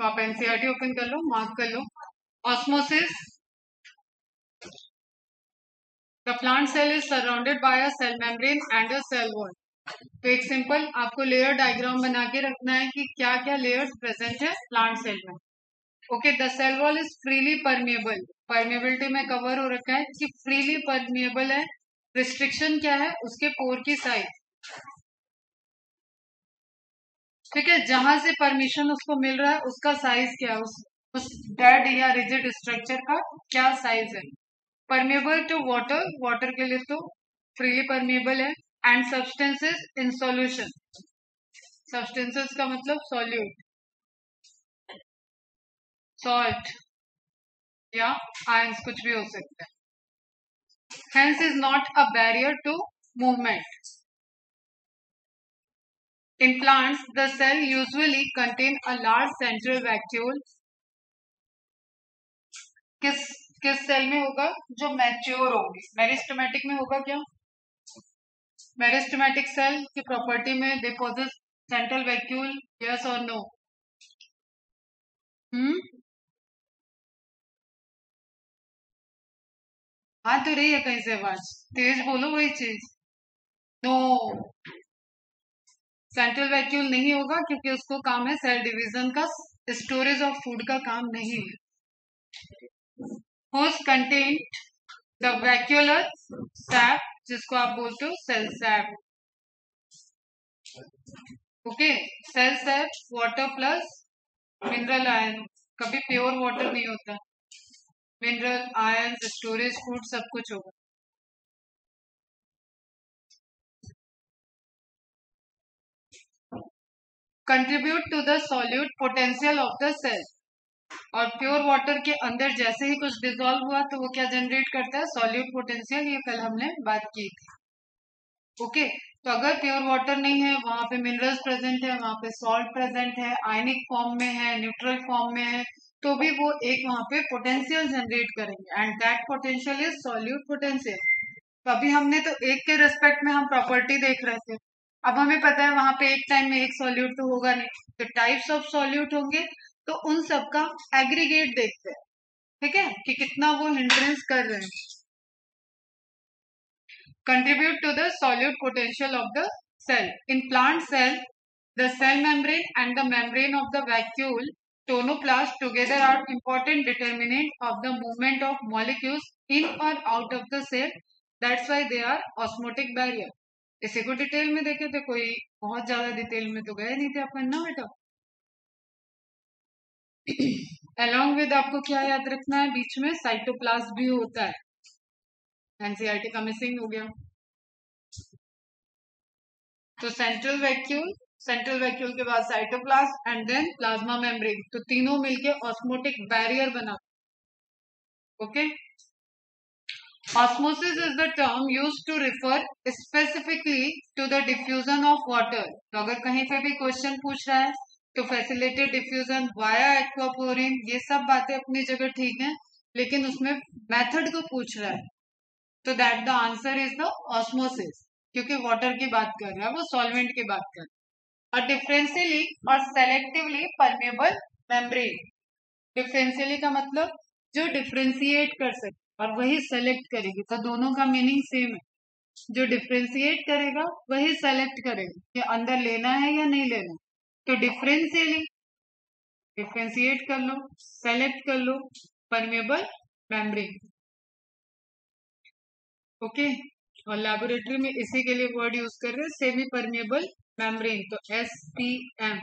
तो आप NCERT open कर लो, मार्क कर लो। Osmosis, the plant cell is surrounded by a cell membrane and a cell wall. तो एक सिंपल आपको लेयर डायग्राम बना के रखना है कि क्या क्या लेयर्स प्रेजेंट है प्लांट सेल में। Okay, the cell wall is freely permeable, permeability में कवर हो रखा है कि फ्रीली परमेबल है। रिस्ट्रिक्शन क्या है, उसके पोर की साइज, ठीक है, जहां से परमिशन उसको मिल रहा है उसका साइज क्या है, उस डेड या रिजिड स्ट्रक्चर का क्या साइज है। परमेबल टू वाटर, वाटर के लिए तो फ्रीली परमेबल है। And substances in solution, substances का मतलब सॉल्यूट, सॉल्ट या आयंस, कुछ भी हो सकता है। Hence is not a barrier to movement. In plants, the cell usually contain a large central vacuole. किस किस सेल में होगा, जो मैच्योर होगी। मेरिस्टेमेटिक में होगा क्या, मेरिस्टेमेटिक सेल की प्रॉपर्टी में they possess central vacuole, yes और नो। आ तो रही है कहीं से आवाज, तेज बोलो वही चीज। नो, सेंट्रल वैक्यूल नहीं होगा क्योंकि उसको काम है सेल डिवीजन का, स्टोरेज ऑफ फूड का काम नहीं है। Host content the vacuolar sap, जिसको आप बोलते हो cell sap. Okay, cell sap water plus mineral ion, कभी प्योर वाटर नहीं होता, मिनरल आयन, स्टोरेज फूड सब कुछ होगा। Contribute to the solute potential of the cell, और प्योर वाटर के अंदर जैसे ही कुछ डिसॉल्व हुआ तो वो क्या जनरेट करता है, सॉल्यूट पोटेंशियल, ये कल हमने बात की थी। ओके, तो अगर प्योर वाटर नहीं है, वहां पे मिनरल्स प्रेजेंट है, वहां पे सॉल्ट प्रेजेंट है, आयनिक फॉर्म में है, न्यूट्रल फॉर्म में है, तो भी वो एक वहां पे पोटेंशियल जनरेट करेंगे and that potential is solute potential. तो अभी हमने तो एक के रेस्पेक्ट में हम प्रॉपर्टी देख रहे थे, अब हमें पता है वहां पे एक टाइम में एक सॉल्यूट तो होगा नहीं, तो टाइप्स ऑफ सॉल्यूट होंगे, तो उन सब का एग्रीगेट देखते हैं, ठीक है, कि कितना वो हिंड्रेंस कर रहे हैं। Contribute to the solute potential of the cell. In plant cell, the cell membrane and the membrane of the vacuole tonoplast together are important determinant of the movement of molecules in or out of the cell. That's why they are osmotic barrier. इसी को detail में देखे थे, कोई बहुत ज्यादा detail में तो गए नहीं थे अपन ना बेटा। अलॉन्ग विद आपको क्या याद रखना है, बीच में साइटोप्लाज्म भी होता है, एनसीईआरटी का मिसिंग हो गया। तो सेंट्रल वैक्यूल के बाद cytoplasm and then plasma membrane, तो तीनों मिलके ऑस्मोटिक बैरियर बना। Okay, osmosis is the term used to refer specifically to the diffusion of water. तो अगर कहीं पे भी क्वेश्चन पूछ रहा है तो फैसिलिटेड डिफ्यूजन वाया एक्वापोरिन, ये सब बातें अपनी जगह ठीक है, लेकिन उसमें मेथड को पूछ रहा है, तो that the answer is the osmosis, क्योंकि वाटर की बात कर रहा है, वो सॉल्वेंट की बात कर रहा है। और डिफरेंशियली और सेलेक्टिवली परमेबल मेम्ब्रेन, डिफरेंशियली का मतलब जो डिफरेंशिएट कर सके और वही सेलेक्ट करेगी, तो दोनों का मीनिंग सेम है, जो डिफरेंशिएट करेगा वही सेलेक्ट करेगा कि अंदर लेना है या नहीं लेना। तो डिफरेंशियली डिफरेंशिएट कर लो, सेलेक्ट कर लो, परमेबल मेम्ब्रेन। ओके, और लैबोरेटरी में इसी के लिए वर्ड यूज कर रहे हैं, सेमी परमेबल मेम्ब्रेन, तो SPM।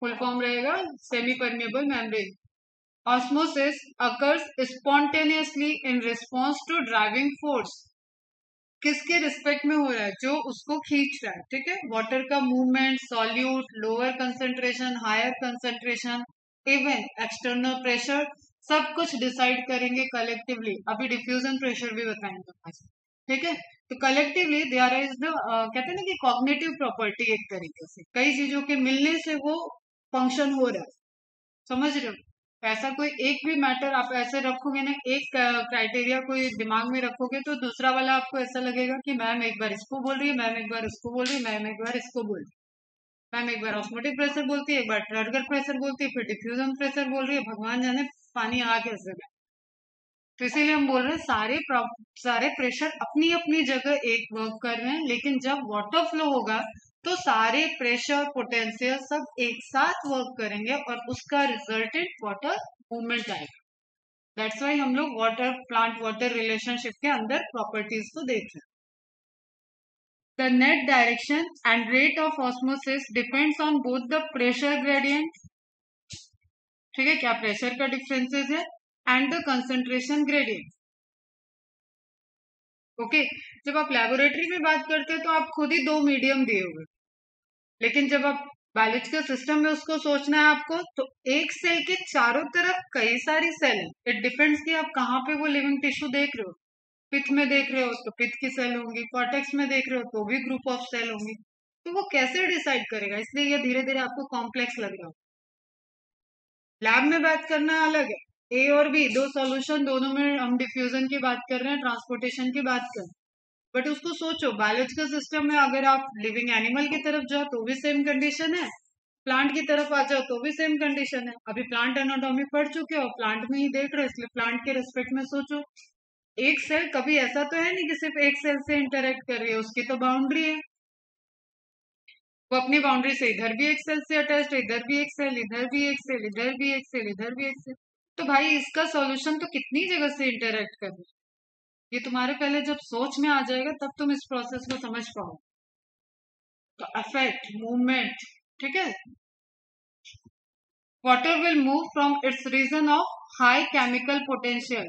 फुल फॉर्म रहेगा semi permeable membrane. Osmosis occurs spontaneously in response to driving force, किसके रिस्पेक्ट में हो रहा है, जो उसको खींच रहा है, ठीक है, वाटर का movement, solute, lower concentration, higher concentration, even external pressure, सब कुछ डिसाइड करेंगे कलेक्टिवली। अभी डिफ्यूजन प्रेशर भी बताएंगे, ठीक है। तो collectively they are is the, कहते हैं ना कि कॉग्निटिव प्रॉपर्टी, एक तरीके से कई चीजों के मिलने से वो फंक्शन हो रहा है, समझ रहे हो, ऐसा कोई एक भी मैटर आप ऐसे रखोगे ना, एक क्राइटेरिया कोई दिमाग में रखोगे तो दूसरा वाला आपको ऐसा लगेगा कि मैम एक बार इसको बोल रही है, मैम एक बार उसको बोल रही है, मैम एक बार इसको बोल रही है, मैम एक बार ऑस्मोटिक प्रेशर बोलती है, एक बार टर्गर प्रेशर बोलती है, फिर डिफ्यूजन प्रेशर बोल रही है, भगवान जाने पानी आ कैसे गया। तो इसीलिए हम बोल रहे हैं सारे प्रेशर अपनी अपनी जगह एक वर्क कर रहे हैं, लेकिन जब वाटर फ्लो होगा तो सारे प्रेशर पोटेंशियल सब एक साथ वर्क करेंगे और उसका रिजल्टेंट वाटर मूवमेंट आएगा। दैट्स वाई हम लोग वाटर प्लांट वाटर रिलेशनशिप के अंदर प्रॉपर्टीज को देख रहे हैं। The net direction and rate of osmosis depends on both the pressure gradient, ठीक है, क्या प्रेशर का डिफरेंसेस है, and the concentration gradient. Okay, जब आप लेबोरेटरी में बात करते हैं तो आप खुद ही दो मीडियम दिए हुए, लेकिन जब आप बायोलॉजिकल सिस्टम में उसको सोचना है आपको, तो एक सेल के चारों तरफ कई सारी सेल है। इट डिपेंड्स कि आप कहाँ पे वो लिविंग टिश्यू देख रहे हो। पिथ में देख रहे हो तो पिथ की सेल होंगी, कॉर्टेक्स में देख रहे हो तो भी ग्रुप ऑफ सेल होंगी। तो वो कैसे डिसाइड करेगा, इसलिए ये धीरे धीरे आपको कॉम्प्लेक्स लग रहा हो। लैब में बात करना अलग है, ए और बी दो सॉल्यूशन, दोनों में हम डिफ्यूजन की बात कर रहे हैं, ट्रांसपोर्टेशन की बात कर रहे हैं। बट उसको सोचो, बायोलॉजिकल सिस्टम में अगर आप लिविंग एनिमल की तरफ जाओ तो भी सेम कंडीशन है, प्लांट की तरफ आ जाओ तो भी सेम कंडीशन है। अभी प्लांट एनाटॉमी पढ़ चुके हो, प्लांट में ही देख रहे हो, इसलिए प्लांट के रेस्पेक्ट में सोचो। एक सेल कभी ऐसा तो है नहीं कि सिर्फ एक सेल से इंटरेक्ट कर रही है, उसकी तो बाउंड्री है, वो अपनी बाउंड्री से इधर भी एक सेल से अटैच है, इधर भी एक सेल, इधर भी एक सेल, इधर भी एक सेल, इधर भी एक सेल। तो भाई इसका सॉल्यूशन तो कितनी जगह से इंटरेक्ट कर रही है, ये तुम्हारे पहले जब सोच में आ जाएगा तब तुम इस प्रोसेस को समझ पाओ। तो अफेक्ट मूवमेंट, ठीक है। Water will move from its region of high chemical potential,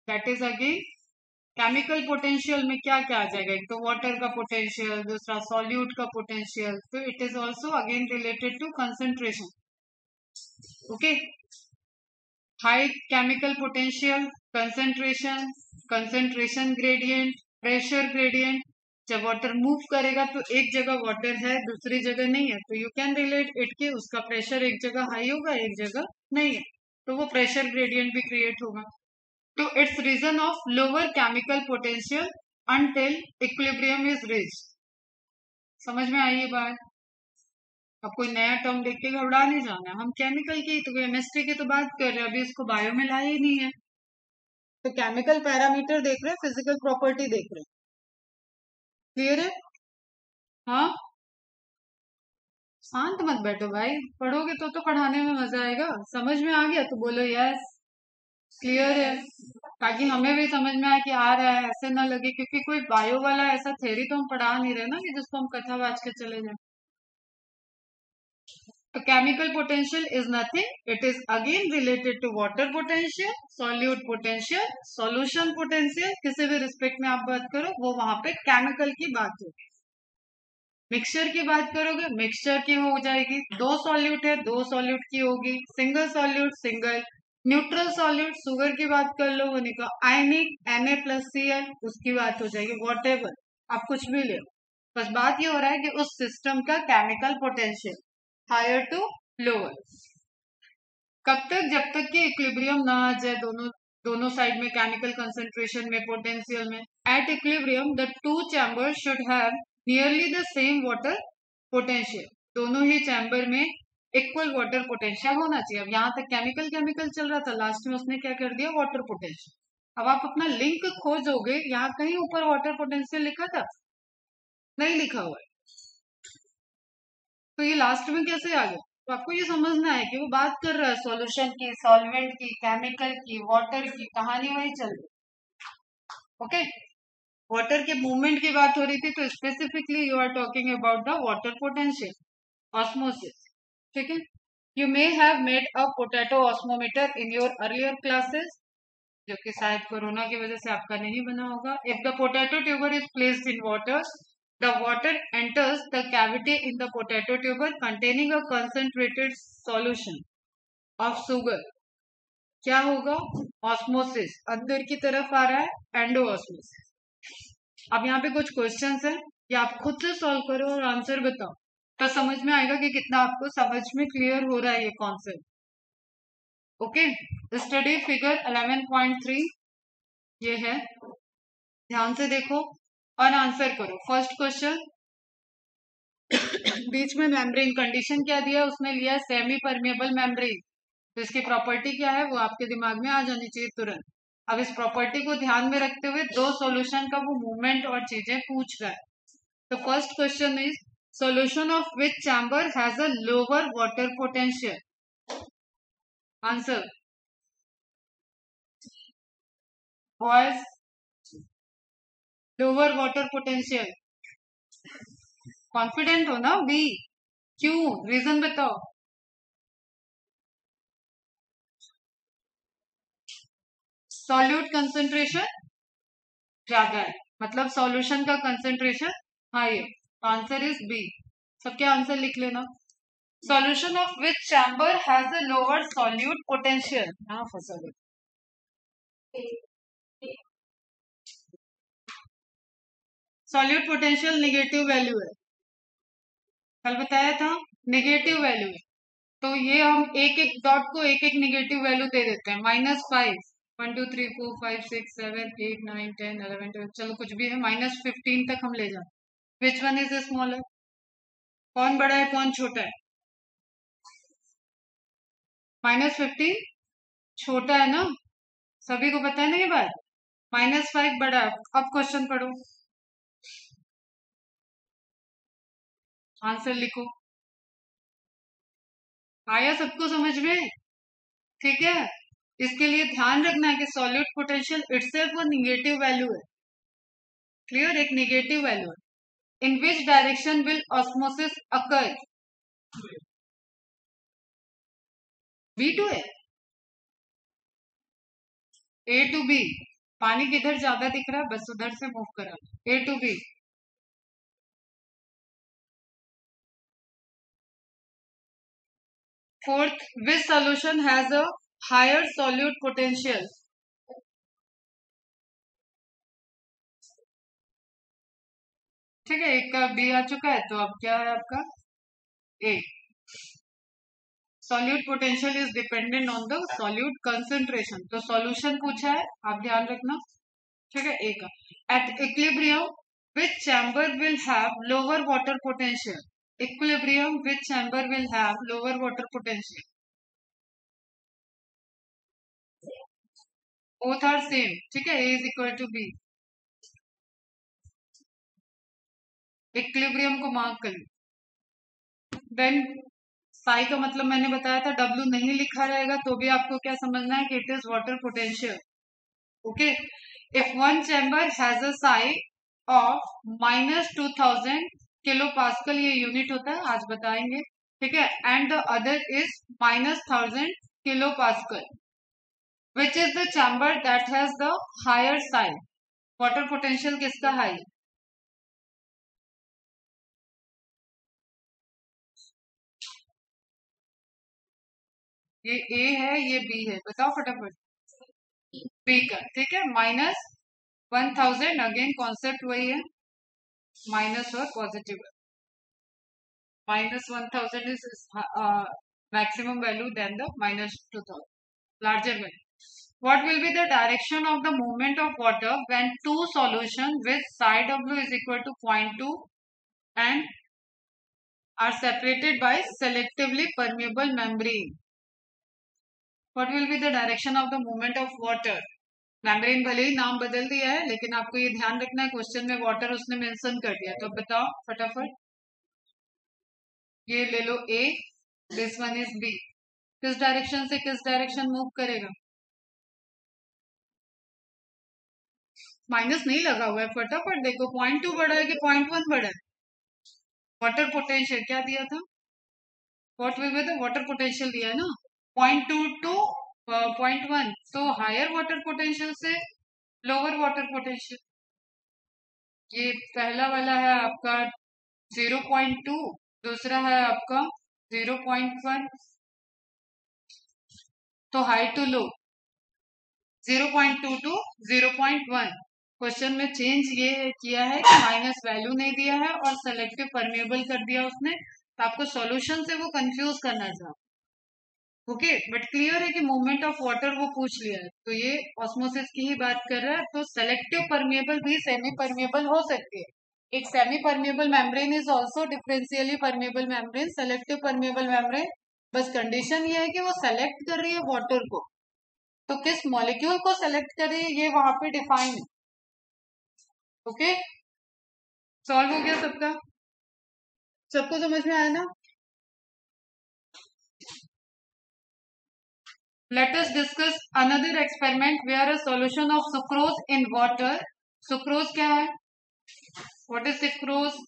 that is again chemical potential में क्या क्या आ जाएगा, एक तो वाटर का पोटेंशियल, दूसरा सॉल्यूट का पोटेंशियल, तो it is also again related to concentration. Okay, high chemical potential, concentration, concentration gradient, pressure gradient. जब वाटर मूव करेगा तो एक जगह वाटर है, दूसरी जगह नहीं है, तो यू कैन रिलेट इट कि उसका प्रेशर एक जगह हाई होगा, एक जगह नहीं है, तो वो प्रेशर ग्रेडियंट भी क्रिएट होगा। तो it's region of lower chemical potential until equilibrium is reached। समझ में आई ये बात? अब कोई नया टर्म देख के घबरा नहीं जाना, हम केमिकल की तो केमिस्ट्री की तो बात कर रहे हैं, अभी इसको बायो में लाया ही नहीं है। तो केमिकल पैरामीटर देख रहे हैं, फिजिकल प्रॉपर्टी देख रहे हैं, क्लियर है? हाँ, शांत मत बैठो भाई, पढ़ोगे तो पढ़ाने में मजा आएगा। समझ में आ गया तो बोलो यस, क्लियर है, ताकि हमें भी समझ में आए कि आ रहा है, ऐसे ना लगे, क्योंकि कोई बायो वाला ऐसा थ्योरी तो हम पढ़ा नहीं रहे ना कि जिसको हम कथा बाज के चले जाए। तो chemical potential is nothing, it is again related to water potential, solute potential, solution potential, किसी भी रिस्पेक्ट में आप बात करो वो वहां पे केमिकल की बात होगी। मिक्सचर की बात करोगे, मिक्सचर की हो जाएगी, दो सॉल्यूट है, दो सॉल्यूट की होगी, single solute single, neutral solute, sugar की बात कर लो, वो निकल आयनिक Na+Cl, उसकी बात हो जाएगी, वॉट आप कुछ भी ले, बस बात ये हो रहा है कि उस सिस्टम का chemical potential higher to lower, कब तक, जब तक कि इक्विलिब्रियम ना आ जाए दोनों साइड में, केमिकल कंसेंट्रेशन में, पोटेंशियल में। At equilibrium the two chamber should have nearly the same water potential, दोनों ही चैम्बर में इक्वल वाटर पोटेंशियल होना चाहिए। अब यहाँ तक केमिकल केमिकल चल रहा था, लास्ट में उसने क्या कर दिया, वाटर पोटेंशियल। अब आप अपना लिंक खोजोगे, यहाँ कहीं ऊपर वाटर पोटेंशियल लिखा था, नहीं लिखा हुआ है, तो ये लास्ट में कैसे आ गया? तो आपको ये समझना है कि वो बात कर रहा है सॉल्यूशन की, सॉल्वेंट की, केमिकल की, वाटर की, कहानी वही चल रही। ओके, वाटर के मूवमेंट की बात हो रही थी, तो specifically you are talking about the water potential, osmosis, ठीक है। You may have made a potato osmometer in your earlier classes, जो कि शायद कोरोना की वजह से आपका नहीं बना होगा। If the potato tuber is placed in water, the water enters the cavity in the potato tuber containing a concentrated solution of sugar, क्या होगा, ऑस्मोसिस, अंदर की तरफ आ रहा है एंडो ऑस्मोसिस। अब यहाँ पे कुछ क्वेश्चंस हैं, ये आप खुद से सॉल्व करो और आंसर बताओ, तो समझ में आएगा कि कितना आपको समझ में क्लियर हो रहा है ये कॉन्सेप्ट। ओके, स्टडी फिगर 11.3 ये है, ध्यान से देखो और आंसर करो। फर्स्ट क्वेश्चन, बीच में मेम्ब्रेन कंडीशन क्या दिया, उसने लिया सेमी परमेबल मेम्ब्रेन। तो इसकी प्रॉपर्टी क्या है वो आपके दिमाग में आ जानी चाहिए तुरंत। अब इस प्रॉपर्टी को ध्यान में रखते हुए दो सॉल्यूशन का वो मूवमेंट और चीजें पूछ रहा है। तो first question is solution of which chamber has a lower water potential. Answer boys, lower water potential. Confident हो ना बी? क्यों, रीजन बताओ। सॉल्यूट कंसेंट्रेशन ज्यादा है, मतलब सॉल्यूशन का कंसेंट्रेशन हाई है। Answer is B. सबके आंसर लिख लेना। Solution of which chamber has a lower solute potential. हाँ फंसा गया। सॉल्यूट पोटेंशियल नेगेटिव वैल्यू है, कल बताया था, नेगेटिव वैल्यू है। तो ये हम एक एक डॉट को एक एक नेगेटिव वैल्यू दे देते हैं। -5, 1 2 3 4 5 6 7 8 9 10 11 12, चलो कुछ भी है, -15 तक हम ले जाए। विच वन इज स्मॉलर? कौन बड़ा है कौन छोटा है? -15 छोटा है ना, सभी को पता है ना ये बात। -5 बड़ा है। अब क्वेश्चन पढ़ो, आंसर लिखो। आया सबको समझ में? ठीक है, इसके लिए ध्यान रखना है कि सॉल्यूट पोटेंशियल इटसेल्फ वो निगेटिव वैल्यू है। क्लियर, एक निगेटिव वैल्यू है। In which direction will osmosis occur? B to A, A to B। पानी किधर ज्यादा दिख रहा है बस उधर से मूव करा, A to B। Fourth, which solution has a higher solute potential? ठीक है, एक का B आ चुका है, तो अब क्या है आपका A। Solute potential is dependent on the solute concentration. तो सॉल्यूशन पूछा है, आप ध्यान रखना। ठीक है, ए का। At equilibrium which chamber will have lower water potential? Equilibrium which chamber will have lower water potential? Both are same. ठीक है, A is equal to B. Equilibrium को मार्क कर लो। देन साई का मतलब मैंने बताया था, डब्ल्यू नहीं लिखा रहेगा तो भी आपको क्या समझना है कि it is water potential. Okay, if one chamber has a psi of -2000 kilo pascal, ये यूनिट होता है, आज बताएंगे। ठीक है, and the other is -1000 kilo pascal, which is the chamber that has the higher psi? Water potential किसका high? ये A है ये बी है, बताओ फटाफट। बी का। ठीक है, -1000, अगेन कॉन्सेप्ट वही है, माइनस और positive. -1000 is maximum value than the -2000, larger value. What will be the direction of the movement of water when two solutions with psi W is equal to 0.2 and are separated by selectively permeable membrane? What will be the direction of the movement of water? Membrane भले ही नाम बदल दिया है, लेकिन आपको ये ध्यान रखना है क्वेश्चन में वाटर उसने मेंशन कर दिया। तो बताओ फटाफट, ये ले लो ए, दिस वन इज बी। किस डायरेक्शन से किस डायरेक्शन मूव करेगा? माइनस नहीं लगा हुआ है, फटाफट देखो, 0.2 बड़ा है कि 0.1 बड़ा है? वाटर पोटेंशियल क्या दिया था? What will be the water potential दिया है ना, 0.2 टू 0.1। तो हायर वाटर पोटेंशियल से लोअर वाटर पोटेंशियल। ये पहला वाला है आपका 0.2, दूसरा है आपका 0.1। तो high to low 0.2 to 0.1। Question में चेंज ये किया है कि माइनस वैल्यू नहीं दिया है और सेलेक्टिव परमेबल कर दिया उसने, तो आपको सॉल्यूशन से वो कंफ्यूज करना था। ओके, बट क्लियर है कि मूवमेंट ऑफ वाटर वो पूछ लिया है, तो ये ऑस्मोसिस की ही बात कर रहा है। तो सेलेक्टिव परमिएबल भी सेमी परमिएबल हो सकती है। एक semi permeable membrane is also differentially permeable membrane, selective permeable membrane. बस कंडीशन ये है कि वो सेलेक्ट कर रही है वाटर को, तो किस मॉलिक्यूल को सेलेक्ट कर रही है ये वहां पे डिफाइन है। ओके, सॉल्व हो गया सबका, सबको समझ में आया ना? Let us discuss another experiment where a solution of sucrose in water. Sucrose क्या है? What is sucrose?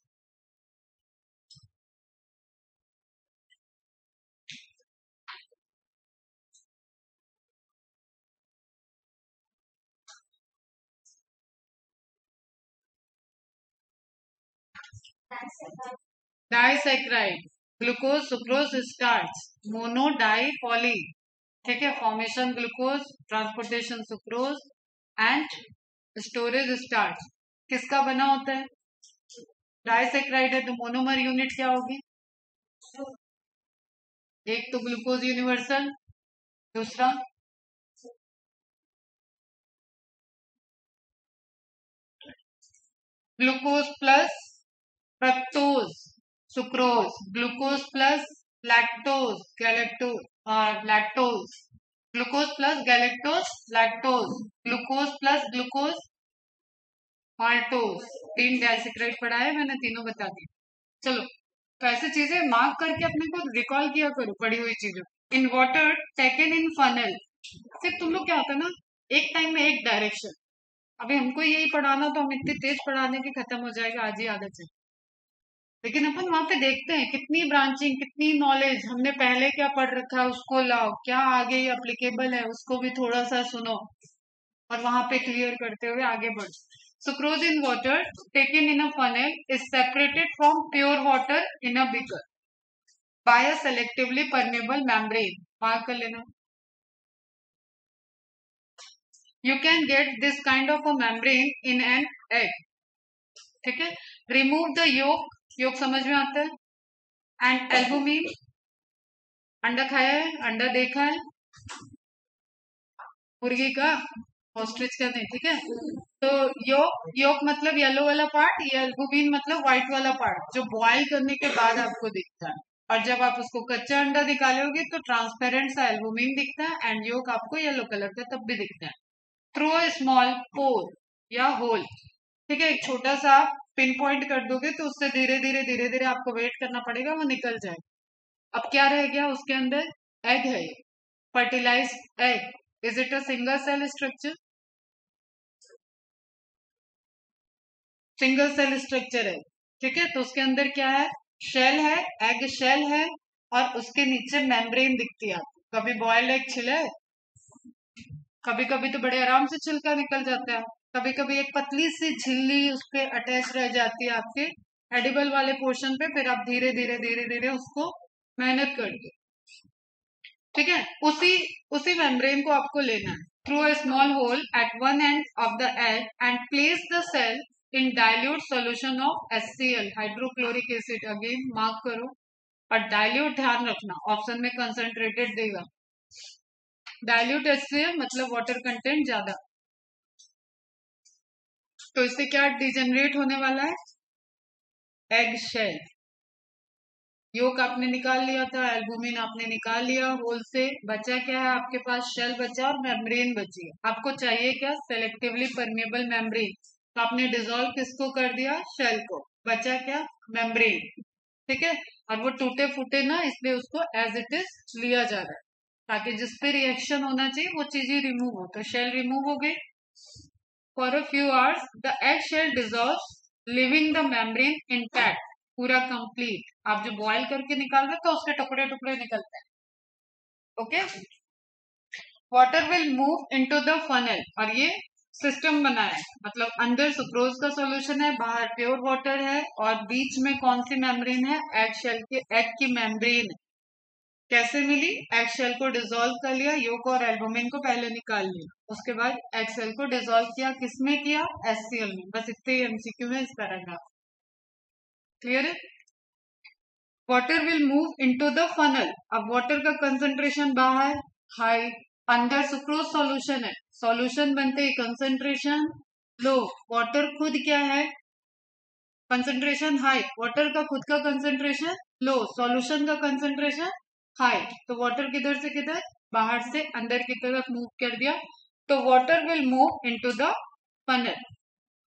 Disaccharide. Glucose, sucrose, starch. Mono, di, poly. ठीक है, formation glucose, transportation sucrose and storage starch. किसका बना होता है? डाइसेक्राइड है, तो मोनोमर यूनिट क्या होगी? एक तो ग्लूकोज यूनिवर्सल, दूसरा glucose plus fructose sucrose, glucose plus lactose galactose lactose, glucose plus galactose lactose, glucose plus glucose maltose. तीन डाइसेक्राइड पढ़ा है मैंने, तीनों बता दी। चलो, तो ऐसी चीजें मार्क करके अपने को रिकॉल किया करो पढ़ी हुई चीजों। In water taken in funnel, सिर्फ तुम लोग क्या होता है ना, एक टाइम में एक डायरेक्शन। अभी हमको यही पढ़ाना तो हम इतनी तेज पढ़ा देंगे खत्म हो जाएगा आज ही आदत से, लेकिन अपन वहां पे देखते हैं कितनी ब्रांचिंग, कितनी नॉलेज, हमने पहले क्या पढ़ रखा है उसको लाओ, क्या आगे अप्लीकेबल है उसको भी थोड़ा सा सुनो, और वहां पे क्लियर करते हुए आगे बढ़ो। Sucrose in water taken in a funnel is separated from pure water in a beaker by a selectively permeable membrane. Mark कर लेना। You can get this kind of a membrane in an egg. ठीक है, remove the योक, योक समझ में आता है, and albumin, अंडा खाया है, अंडा देखा है मुर्गी का, ऑस्ट्रिच का नहीं, ठीक है। तो योक, योक मतलब येलो वाला पार्ट, ये एल्बुमिन मतलब व्हाइट वाला पार्ट जो बॉयल करने के बाद आपको दिखता है, और जब आप उसको कच्चा अंडा निकालोगे तो ट्रांसपेरेंट सा एल्बुमिन दिखता है, एंड योक आपको येलो कलर का तब भी दिखता है। थ्रू अ स्मॉल पोर या होल, ठीक है, एक छोटा सा पिन पॉइंट कर दोगे तो उससे धीरे धीरे धीरे धीरे आपको वेट करना पड़ेगा, वो निकल जाए। अब क्या रह गया उसके अंदर? एग है, fertilised egg. Is it a single cell structure? Single cell structure है, ठीक है। तो उसके अंदर क्या है? शेल है, एग शेल है, और उसके नीचे मेम्ब्रेन दिखती है आपको। कभी बॉयल एग छिला है, कभी कभी तो बड़े आराम से छिलका निकल जाता है, कभी कभी एक पतली सी झिल्ली उस पर अटैच रह जाती है आपके एडिबल वाले पोर्शन पे, फिर आप धीरे धीरे धीरे धीरे उसको मेहनत करके, ठीक है, उसी उसी मेम्ब्रेन को आपको लेना है through a small hole at one end of the egg and place the cell in dilute solution of HCl, hydrochloric acid. Again mark करो, और डाइल्यूट ध्यान रखना, ऑप्शन में कंसंट्रेटेड देगा। डाइल्यूट HCl मतलब वाटर कंटेंट ज्यादा। तो इससे क्या डिजेनरेट होने वाला है? Egg shell. योक आपने निकाल लिया था, एल्बुमिन आपने निकाल लिया होल से, बचा क्या है आपके पास? शेल बचा और मेम्ब्रेन बची है। आपको चाहिए क्या? Selectively permeable membrane. तो आपने डिसॉल्व किसको कर दिया? शेल को। बचा क्या? मेम्ब्रेन, ठीक है। और वो टूटे फूटे ना, इसलिए उसको एज इट इज लिया जा रहा है, ताकि जिस पे रिएक्शन होना चाहिए वो चीजें रिमूव हो। तो शेल रिमूव हो गई। For a few hours the egg shell dissolve, living the membrane intact, पूरा कंप्लीट। आप जो बॉयल करके निकाल रहे तो उसके टुकड़े टुकड़े निकलते हैं। Okay, water will move into the funnel, और ये सिस्टम बना है, मतलब अंदर सुक्रोज का सॉल्यूशन है, बाहर प्योर वाटर है, और बीच में कौन सी मेम्ब्रेन है? एग शेल के, एग की मेम्ब्रेन है। कैसे मिली? एग शेल को डिसॉल्व कर लिया, योक और एल्बुमिन को पहले निकाल लिया, उसके बाद एग शेल को डिसॉल्व किया, किसमें किया? HCl में। बस इतने ही MCQ में इस पैराग्राफ। क्लियर है? Water will move into the funnel. अब वाटर का कंसंट्रेशन बाहर हाई, अंदर सुक्रोज सॉल्यूशन है, सॉल्यूशन बनते ही कंसंट्रेशन लो, वाटर खुद क्या है, कंसंट्रेशन हाई, वाटर का खुद का कंसंट्रेशन लो, सॉल्यूशन का कंसंट्रेशन हाई। तो वाटर किधर से किधर, बाहर से अंदर की तरफ मूव कर दिया, तो water will move into the funnel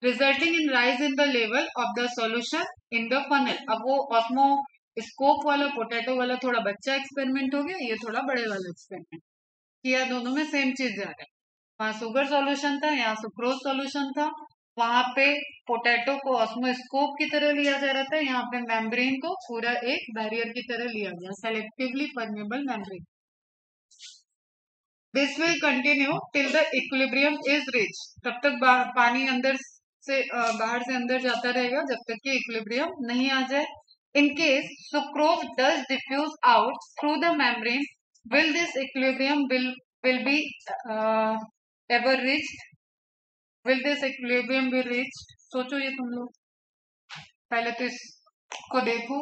resulting in rise in the level of the solution in the funnel. अब वो ऑस्मो स्कोप वाला पोटैटो वाला थोड़ा बच्चा एक्सपेरिमेंट हो गया, ये थोड़ा बड़े वाला एक्सपेरिमेंट किया, दोनों में सेम चीज जा रहा है। वहां शुगर सॉल्यूशन था, यहाँ सुक्रोज सॉल्यूशन था, वहां पे पोटैटो को ऑस्मोस्कोप की तरह लिया जा रहा था, यहाँ पे मेम्ब्रेन को पूरा एक बैरियर की तरह लिया गया, selectively permeable membrane. This will continue till the equilibrium is rich. तब तक पानी अंदर से बाहर से अंदर जाता रहेगा जब तक कि इक्विलिब्रियम नहीं आ जाए। In case sucrose does diffuse out through the membrane, will this equilibrium will be ever reached? Will this equilibrium be reached? सोचो ये तुम लोग, पहले तो इसको देखो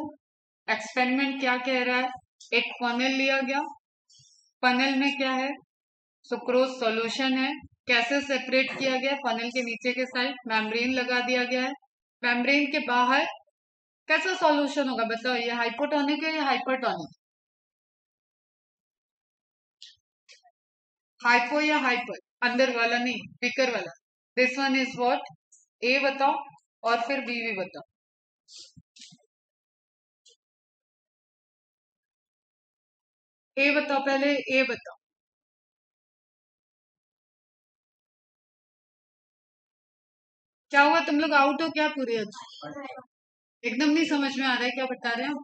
एक्सपेरिमेंट क्या कह रहा है। एक फनल लिया गया, फनल में क्या है, सुक्रोज सॉल्यूशन है, कैसे सेपरेट किया गया, फनल के नीचे के साइड मेम्ब्रेन लगा दिया गया है, मेम्ब्रेन के बाहर कैसा सॉल्यूशन होगा बताओ, ये हाइपोटोनिक है या हाइपरटोनिक, हाइपो या हाइपर, अंदर वाला नहीं बीकर वाला। दिस वन इज व्हाट, ए बताओ और फिर बी भी बताओ। ए बताओ, पहले ए बताओ। क्या हुआ, तुम लोग आउट हो क्या पूरे, एकदम नहीं समझ में आ रहा है क्या बता रहे हो।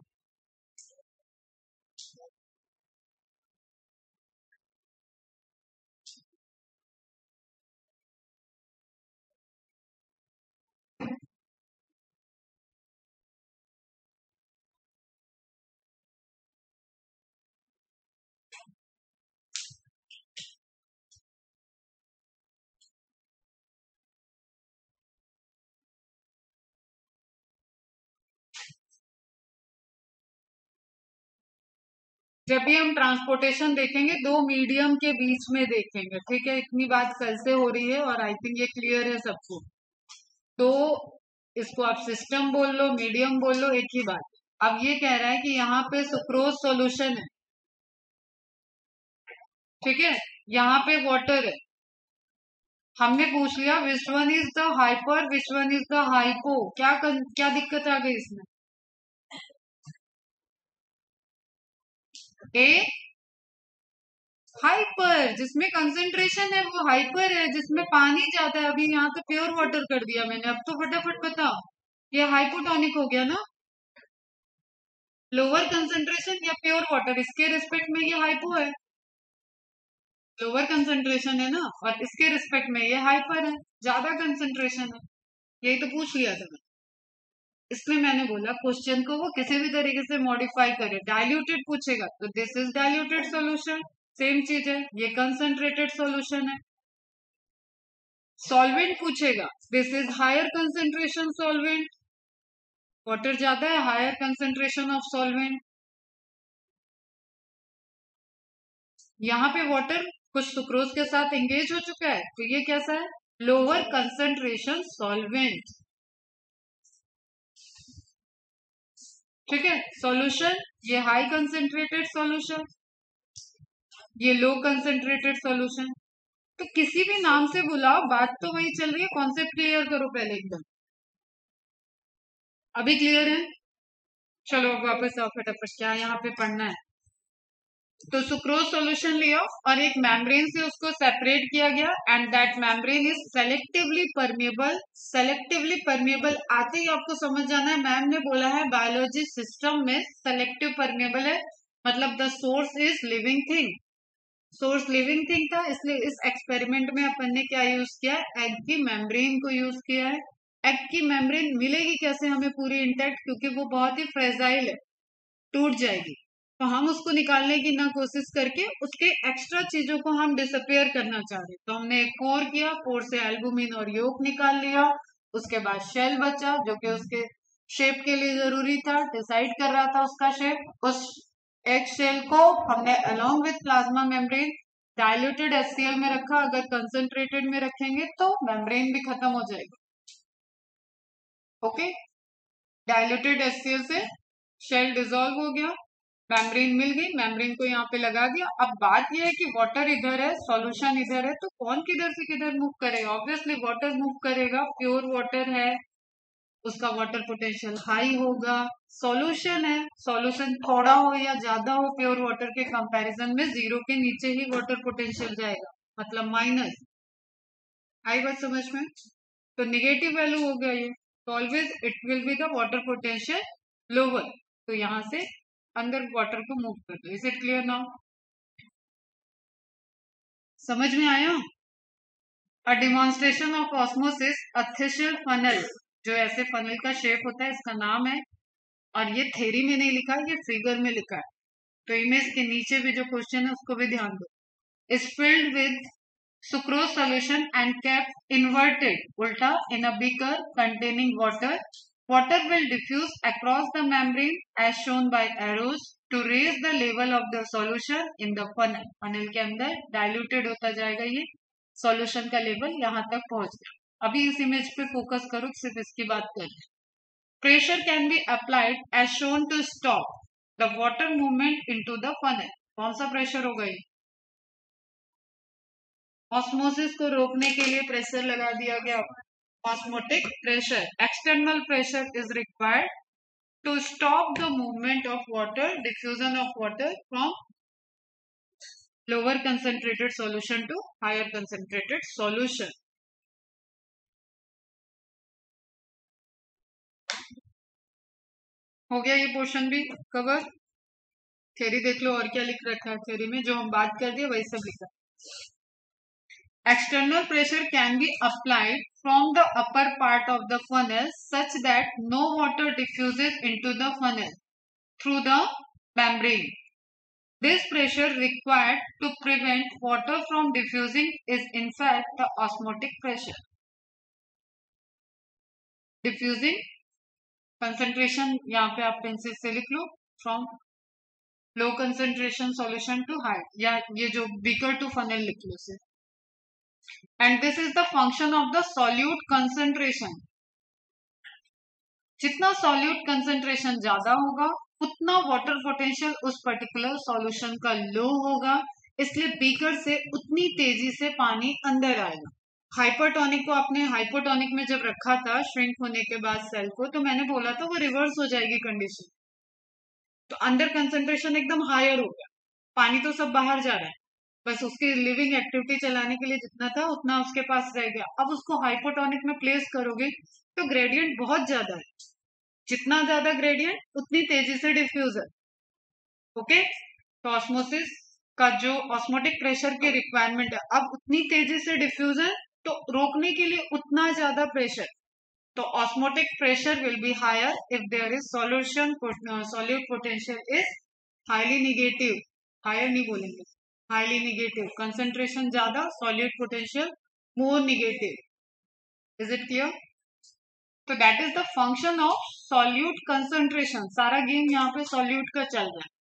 जब भी हम ट्रांसपोर्टेशन देखेंगे दो मीडियम के बीच में देखेंगे, ठीक है, इतनी बात कल से हो रही है और आई थिंक ये क्लियर है सबको। तो इसको आप सिस्टम बोल लो, मीडियम बोल लो, एक ही बात। अब ये कह रहा है कि यहाँ पे सुक्रोज सॉल्यूशन है, ठीक है, यहाँ पे वाटर है, हमने पूछ लिया विच one is the hyper which one is the hypo, क्या दिक्कत आ गई इसमें, ए हाइपर जिसमें कंसंट्रेशन है वो हाइपर है, जिसमें पानी ज्यादा है, अभी यहाँ तो प्योर वाटर कर दिया मैंने, अब तो फटाफट बताओ, ये हाइपोटोनिक हो गया ना, लोअर कंसंट्रेशन या प्योर वाटर, इसके रिस्पेक्ट में ये हाइपो है, लोअर कंसंट्रेशन है ना, और इसके रिस्पेक्ट में ये हाइपर है, ज्यादा कंसंट्रेशन है, यही तो पूछ लिया था। इसलिए मैंने बोला क्वेश्चन को वो किसी भी तरीके से मॉडिफाई करे, डाइल्यूटेड पूछेगा तो this is diluted solution, same चीज है, ये कंसंट्रेटेड सॉल्यूशन है। सॉल्वेंट पूछेगा, this is higher concentration solvent, water ज्यादा है, हायर कंसंट्रेशन ऑफ सॉल्वेंट। यहाँ पे वाटर कुछ सुक्रोज के साथ एंगेज हो चुका है, तो ये कैसा है, लोअर कंसंट्रेशन सॉल्वेंट, ठीक है। सॉल्यूशन ये हाई कंसंट्रेटेड सॉल्यूशन, ये लो कंसंट्रेटेड सॉल्यूशन, तो किसी भी नाम से बुलाओ बात तो वही चल रही है, कॉन्सेप्ट क्लियर करो पहले एकदम, अभी क्लियर है। चलो अब वापस आओ फटाफट, क्या यहाँ पे पढ़ना है। तो सुक्रोज सॉल्यूशन लिया और एक मेम्ब्रेन से उसको सेपरेट किया गया and that membrane is selectively permeable. Selectively permeable आते ही आपको समझ जाना है, मैम ने बोला है बायोलॉजी सिस्टम में सेलेक्टिव परमेबल है, मतलब the source is living thing, source living thing था, इसलिए इस एक्सपेरिमेंट में अपन ने क्या यूज किया है, एग की मेम्ब्रेन को यूज किया है। एग की मेम्ब्रेन मिलेगी कैसे हमें पूरी इंटैक्ट, क्योंकि वो बहुत ही फ्रेजाइल है, टूट जाएगी, तो हम उसको निकालने की ना कोशिश करके उसके एक्स्ट्रा चीजों को हम डिसअपियर करना चाह रहे, तो हमने एक कोर किया, कोर से एल्बुमिन और योक निकाल लिया, उसके बाद शेल बचा जो कि उसके शेप के लिए जरूरी था, डिसाइड कर रहा था उसका शेप। उस एग शेल को हमने along with plasma membrane diluted HCl में रखा। अगर कंसंट्रेटेड में रखेंगे तो मेम्ब्रेन भी खत्म हो जाएगा। ओके, डाइल्यूटेड HCl से शेल डिसॉल्व हो गया, मेम्ब्रेन मिल गई, मेम्ब्रेन को यहाँ पे लगा दिया। अब बात यह है कि वाटर इधर है, सॉल्यूशन इधर है, तो कौन किधर से किधर मूव करेगा? ऑब्वियसली वाटर मूव करेगा। प्योर वाटर है, उसका वाटर पोटेंशियल हाई होगा। सॉल्यूशन है, सॉल्यूशन थोड़ा हो या ज्यादा हो प्योर वाटर के कंपैरिजन में, जीरो के नीचे ही वाटर पोटेंशियल जाएगा, मतलब माइनस। आई बात समझ में? तो निगेटिव वैल्यू हो गया ये, तो always it will be the water potential lower. तो यहां से अंदर वाटर को मूव कर दो। Is it clear now? समझ में आया? A demonstration of osmosis artificial funnel, जो ऐसे फनल का शेप होता है, इसका नाम है। और ये थ्योरी में नहीं लिखा है, ये फिगर में लिखा है। तो इमेज के नीचे भी जो क्वेश्चन है उसको भी ध्यान दो। Is filled with sucrose solution and kept inverted ulta in a beaker containing water. Water will diffuse across the membrane as shown by arrows to raise the level of the solution in the funnel. funnel के अंदर diluted होता जाएगा, ये solution का level यहां तक पहुंच गया। अभी इस इमेज पे फोकस करो, सिर्फ इसकी बात करें। Pressure can be applied as shown to stop the water movement into the funnel. कौन सा प्रेशर होगा ये? ऑस्मोसिस को रोकने के लिए प्रेशर लगा दिया गया, osmotic pressure. External pressure is required to stop the movement of water, diffusion of water from lower concentrated solution to higher concentrated solution. हो गया ये पोर्शन भी कवर। थ्योरी देख लो और क्या लिख रखा है थ्योरी में, जो हम बात कर दिए वही सब लिखा। External pressure can be applied from the upper part of the funnel such that no water diffuses into the funnel through the membrane. This pressure required to prevent water from diffusing is in fact the osmotic pressure. Diffusing concentration यहाँ पे आप pencil से लिख लो, from low concentration solution to high, या ये जो beaker to funnel लिख लो से। And this is the function of the solute concentration. जितना सॉल्यूट कंसेंट्रेशन ज्यादा होगा उतना वाटर पोटेंशियल उस पर्टिकुलर सॉल्यूशन का लो होगा, इसलिए बीकर से उतनी तेजी से पानी अंदर आएगा। हाइपरटोनिक को आपने हाइपोटोनिक में जब रखा था श्रिंक होने के बाद सेल को, तो मैंने बोला था वो रिवर्स हो जाएगी कंडीशन। तो अंदर कंसेंट्रेशन एकदम हायर हो गया, पानी तो सब बाहर जा रहा है, बस उसकी लिविंग एक्टिविटी चलाने के लिए जितना था उतना उसके पास रह गया। अब उसको हाइपोटोनिक में प्लेस करोगे तो ग्रेडियंट बहुत ज्यादा है, जितना ज्यादा ग्रेडियंट उतनी तेजी से डिफ्यूजर। ओके, तो ऑस्मोसिस का जो ऑस्मोटिक प्रेशर की रिक्वायरमेंट है, अब उतनी तेजी से डिफ्यूजर, तो रोकने के लिए उतना ज्यादा प्रेशर। तो osmotic pressure will be higher if there is solution solute potential is highly negative. Higher नहीं बोलेंगे, हाईली निगेटिव। कंसेंट्रेशन ज्यादा, solute potential more negative. Is it clear? तो that is the function of solute concentration. सारा game यहाँ पे solute का चल रहा है,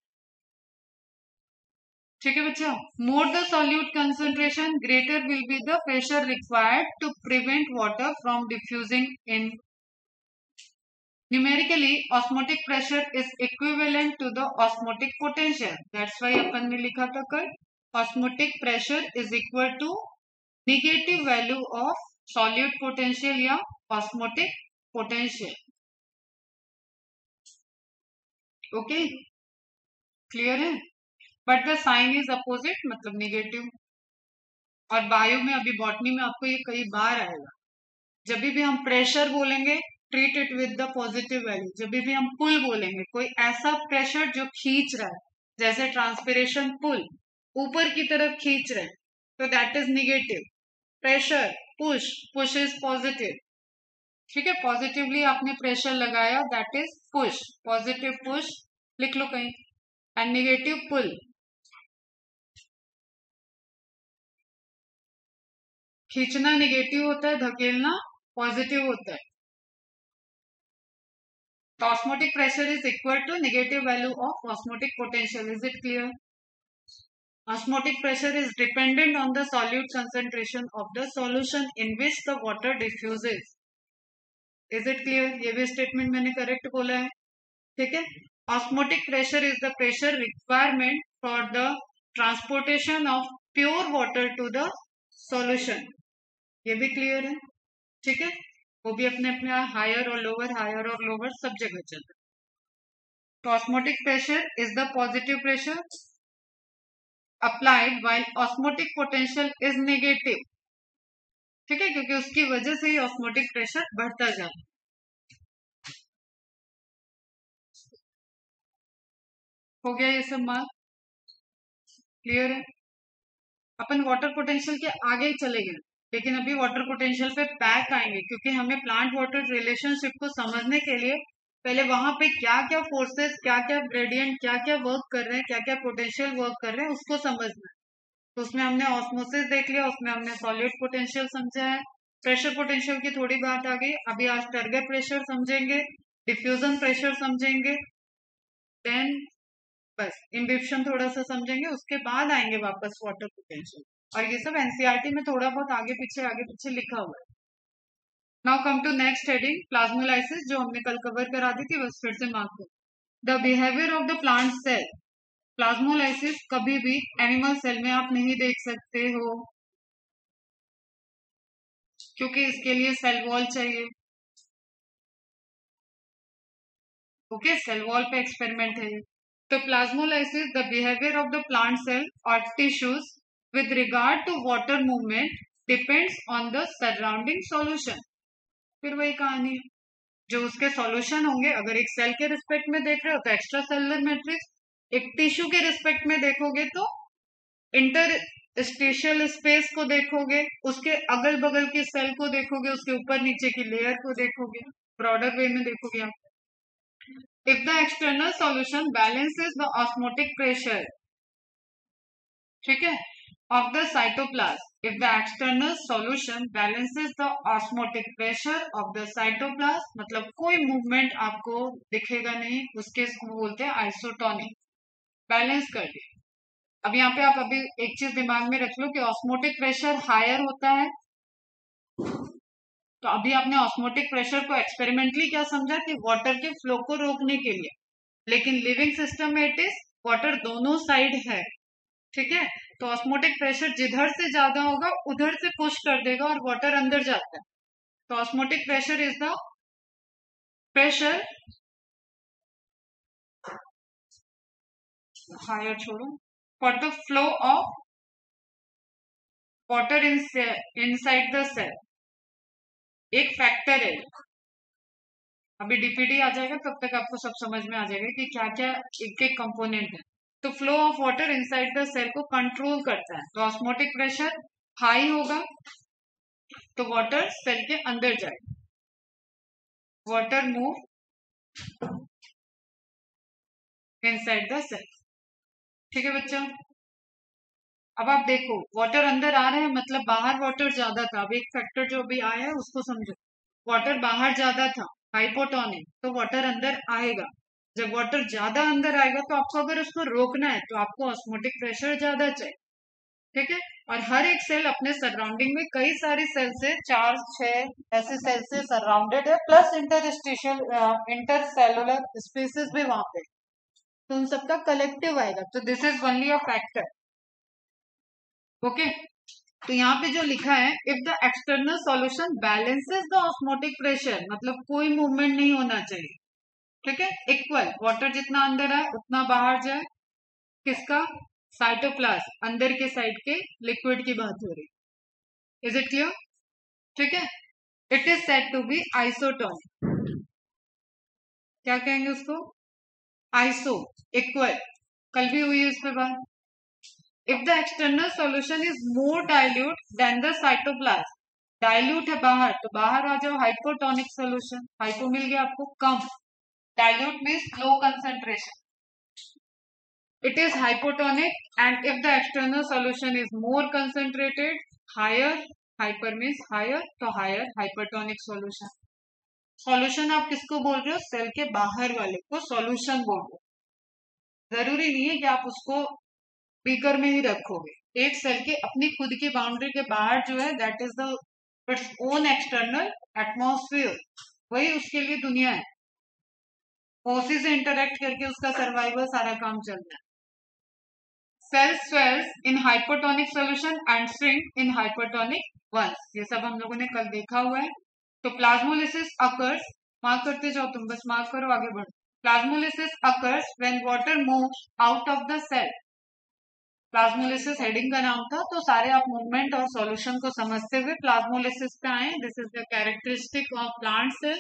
ठीक है बच्चा? More the solute concentration greater will be the pressure required to prevent water from diffusing in. Numerically osmotic pressure is equivalent to the osmotic potential. That's why अपन ने लिखा था कल, osmotic pressure is equal to negative value of solute potential या osmotic potential. Okay, clear है? But the sign is opposite, मतलब negative. और bio में, अभी बॉटनी में आपको ये कई बार आएगा, जब भी हम प्रेशर बोलेंगे treat it with the positive value. जब भी हम पुल बोलेंगे, कोई ऐसा प्रेशर जो खींच रहा है, जैसे ट्रांसपिरेशन पुल ऊपर की तरफ खींच रहे हैं, तो that is negative. Pressure push, push is positive. ठीक है, पॉजिटिवली आपने प्रेशर लगाया, that is push, positive push लिख लो कहीं। एंड निगेटिव पुल, खींचना निगेटिव होता है, धकेलना पॉजिटिव होता है। तो osmotic pressure is equal to negative value of osmotic potential. Is it clear? Osmotic pressure is dependent on the solute concentration of the solution in which the water diffuses. Is it clear? ये भी statement मैंने correct बोला है. ठीक है. Osmotic pressure is the pressure requirement for the transportation of pure water to the solution. ये भी clear है. ठीक है. वो भी अपने अपने हायर और लोअर सब जगह चलता है. तो osmotic pressure is the positive pressure applied while osmotic potential is negative. ठीक है, क्योंकि उसकी वजह से ही ऑस्मोटिक प्रेशर बढ़ता जाए. हो गया ये सब मार्क क्लियर है. अपन वाटर पोटेंशियल के आगे ही चले गए, लेकिन अभी वाटर पोटेंशियल पे बैक आएंगे, क्योंकि हमें प्लांट वाटर रिलेशनशिप को समझने के लिए पहले वहां पे क्या क्या फोर्सेस, क्या क्या ग्रेडियंट, क्या क्या वर्क कर रहे हैं, क्या क्या पोटेंशियल वर्क कर रहे हैं, उसको समझना है. तो उसमें हमने ऑस्मोसिस देख लिया, उसमें हमने सॉलिड पोटेंशियल समझा है, प्रेशर पोटेंशियल की थोड़ी बात आ गई. अभी आज टर्गेट प्रेशर समझेंगे, डिफ्यूजन प्रेशर समझेंगे, देन बस इम्बिप्शन थोड़ा सा समझेंगे, उसके बाद आएंगे वापस वाटर पोटेंशियल. और ये सब एनसीईआरटी में थोड़ा बहुत आगे पीछे लिखा हुआ है. Now come to next heading, plasmolysis, जो हमने कल कवर करा दी थी, बस फिर से मार्क करो. The behaviour of the plant cell. Plasmolysis कभी भी एनिमल सेल में आप नहीं देख सकते हो, क्योंकि इसके लिए सेल वॉल चाहिए. ओके, सेल वॉल पे एक्सपेरिमेंट है. तो plasmolysis the behaviour of the plant cell और tissues with regard to water movement depends on the surrounding solution. फिर वही कहानी है, जो उसके सॉल्यूशन होंगे. अगर एक सेल के रिस्पेक्ट में देख रहे हो तो एक्स्ट्रा सेलुलर मैट्रिक्स, एक टिश्यू के रिस्पेक्ट में देखोगे तो इंटरस्टिशियल स्पेस को देखोगे, उसके अगल बगल की सेल को देखोगे, उसके ऊपर नीचे की लेयर को देखोगे, ब्रॉडर वे में देखोगे आप. If the external solution balances the osmotic pressure, ठीक है, of the cytoplasm, if the external solution balances the osmotic pressure of the cytoplasm, मतलब कोई मूवमेंट आपको दिखेगा नहीं, उसके इसको बोलते हैं आइसोटोनिक. बैलेंस कर दिया. अब यहाँ पे आप अभी एक चीज दिमाग में रख लो कि ऑस्मोटिक प्रेशर हायर होता है. तो अभी आपने ऑस्मोटिक प्रेशर को एक्सपेरिमेंटली क्या समझा कि वाटर के फ्लो को रोकने के लिए, लेकिन लिविंग सिस्टम में इट इज वाटर दोनों साइड है. ठीक है, तो ऑस्मोटिक प्रेशर जिधर से ज्यादा होगा उधर से पुश कर देगा और वाटर अंदर जाता है. तो osmotic pressure is the pressure, higher छोड़ो, for the flow of water inside the cell. एक फैक्टर है. अभी डीपीडी आ जाएगा, तब तक आपको सब समझ में आ जाएगा कि क्या क्या एक एक कंपोनेंट है. तो flow of water inside the cell को कंट्रोल करता है. तो ऑस्मोटिक प्रेशर हाई होगा तो वाटर सेल के अंदर जाएगा, water move inside the cell. ठीक है बच्चा. अब आप देखो, वाटर अंदर आ रहा है मतलब बाहर वाटर ज्यादा था. अब एक फैक्टर जो अभी आया है उसको समझो. वाटर बाहर ज्यादा था, हाइपोटोनिक, तो वाटर अंदर आएगा. जब वाटर ज्यादा अंदर आएगा तो आपको अगर उसको रोकना है तो आपको ऑस्मोटिक प्रेशर ज्यादा चाहिए. ठीक है, और हर एक सेल अपने सराउंडिंग में कई सारी सेल से 4-6 ऐसे सेल से सराउंडेड है, प्लस इंटरसेलुलर स्पेसिस भी वहां पे, तो उन सबका कलेक्टिव आएगा. तो this is only a factor. Okay, तो यहाँ पे जो लिखा है, if the external solution balances the osmotic pressure, मतलब कोई मूवमेंट नहीं होना चाहिए. ठीक है, इक्वल, वाटर जितना अंदर आए उतना बाहर जाए. किसका? साइटोप्लाज्म, अंदर के साइड के लिक्विड की बात हो रही. Is it clear? ठीक है. It is said to be isotonic. क्या कहेंगे उसको? Iso, equal. कल भी हुई है इस पे बात. If the external solution is more dilute than the cytoplasm, dilute है बाहर तो बाहर आ जाओ, हाइपोटोनिक सोल्यूशन. हाइपो मिल गया आपको, कम. Dilute means low concentration. It is hypotonic, and if the external solution is more concentrated, higher, hyper means higher, तो higher hypertonic solution. सॉल्यूशन आप किसको बोल रहे हो? सेल के बाहर वाले को सॉल्यूशन बोल रहे हो। जरूरी नहीं है कि आप उसको बीकर में ही रखोगे। एक सेल के अपनी खुद की बाउंड्री के बाहर जो है that is the its own external atmosphere, वही उसके लिए दुनिया है। उसी से इंटरेक्ट करके उसका सर्वाइवल सारा काम चल रहा है। Cell swells in hypotonic solution and shrink in hypotonic ones, ये सब हम लोगों ने कल देखा हुआ है। तो प्लाज्मोलिसिस अकर्स, मार्क करते जाओ तुम, बस मार्क करो आगे बढ़ो। Plasmolysis occurs when water moves out of the cell. Plasmolysis heading का नाम था, तो सारे आप मूवमेंट और सॉल्यूशन को समझते हुए प्लाज्मोलिसिस पे आए। This is the characteristic of plant cell,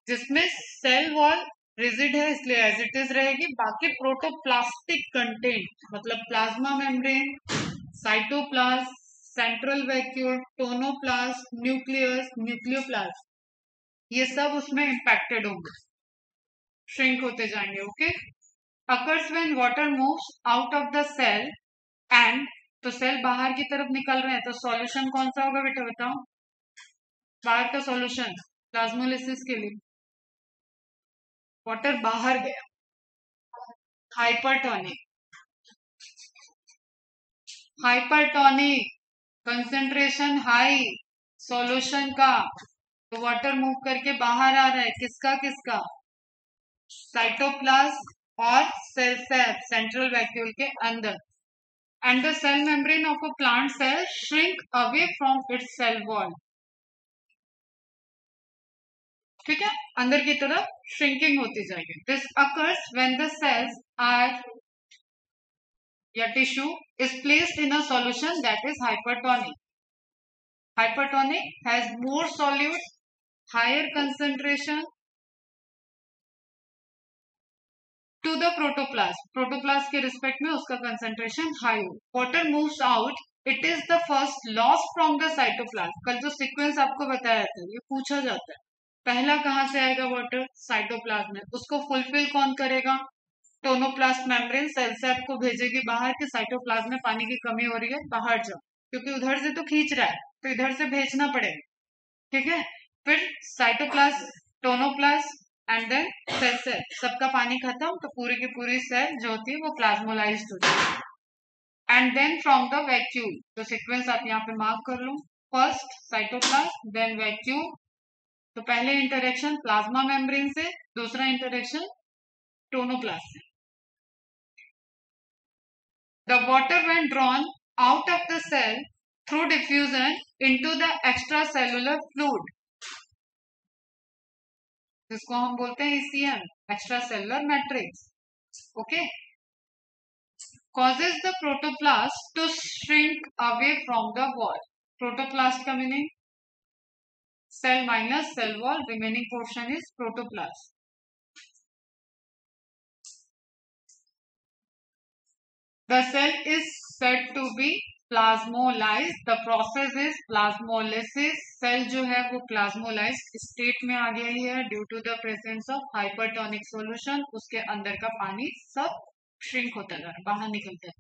जिसमें सेल वॉल रिजिड है इसलिए एज इट इज रहेगी। बाकी प्रोटोप्लास्टिक कंटेंट मतलब plasma membrane, cytoplasm, central vacuole, tonoplast, nucleus, nucleoplast, ये सब उसमें इंपैक्टेड होंगे, श्रिंक होते जाएंगे। Okay, occurs when water moves out of the cell and, तो सेल बाहर की तरफ निकल रहे हैं, तो सॉल्यूशन कौन सा होगा बेटा बताओ? बाहर का सॉल्यूशन प्लाज्मोलिसिस के लिए वाटर बाहर गया, hypertonic. Hypertonic concentration high solution का, तो वाटर मूव करके बाहर आ रहा है, किसका किसका? साइटोप्लाज्म और सेल सैप सेंट्रल वैक्यूल के अंदर। And the cell membrane of a plant cell shrink away from its cell wall. ठीक है, अंदर की तरफ श्रिंकिंग होती जाएगी। This occurs when the cells are या tissue is placed in a solution that is hypertonic. Hypertonic has more solute, higher concentration to the protoplasm. Protoplasm के respect में उसका concentration high हो. Water moves out. It is the first loss from the cytoplasm. कल जो sequence आपको बताया था ये पूछा जाता है, पहला कहाँ से आएगा वाटर? साइटोप्लाज्म में। उसको फुलफिल कौन करेगा? टोनोप्लास्ट मेम्ब्रेन सेल सैप को भेजेगी बाहर के साइटोप्लाज्म में पानी की कमी हो रही है, बाहर जाओ, क्योंकि उधर से तो खींच रहा है तो इधर से भेजना पड़ेगा। ठीक है, फिर cytoplasm, tonoplast and then cell sap, सबका पानी खत्म, तो पूरी की पूरी सेल जो होती है वो प्लाज्मोलाइज्ड होती है। And then from the vacuum, तो सीक्वेंस आप यहाँ पे मार्क कर लो, फर्स्ट साइटोप्लाज्म देन वैक्यूम। तो पहले इंटरेक्शन प्लाज्मा मेम्ब्रेन से, दूसरा इंटरेक्शन टोनोप्लास्ट से। The water when drawn out of the cell through diffusion into the extracellular fluid, जिसको हम बोलते हैं ECM, extracellular matrix, okay, causes the protoplast to shrink away from the wall. Protoplast का meaning cell minus cell wall, remaining portion is protoplast. The cell is said to be plasmolyse, the process is plasmolysis. Cell जो है वो plasmolyse state में आ गई है due to the presence of hypertonic solution. उसके अंदर का पानी सब श्रिंक होता जा रहा है, बाहर निकलता है।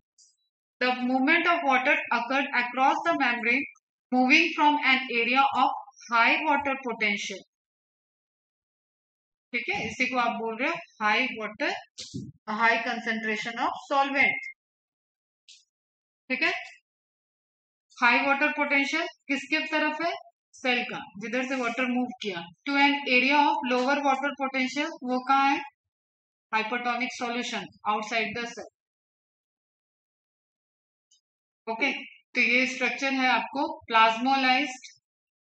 The movement of water occurred across the membrane moving from N area of high water potential. ठीक है, इसी को आप बोल रहे हो high water, high concentration of solvent. ठीक है, हाई वाटर पोटेंशियल किसके तरफ है? सेल का, जिधर से वाटर मूव किया, to an area of lower water potential, वो कहाँ है? Hypertonic solution outside the cell. Okay, तो ये स्ट्रक्चर है आपको प्लाज्मोलाइज्ड।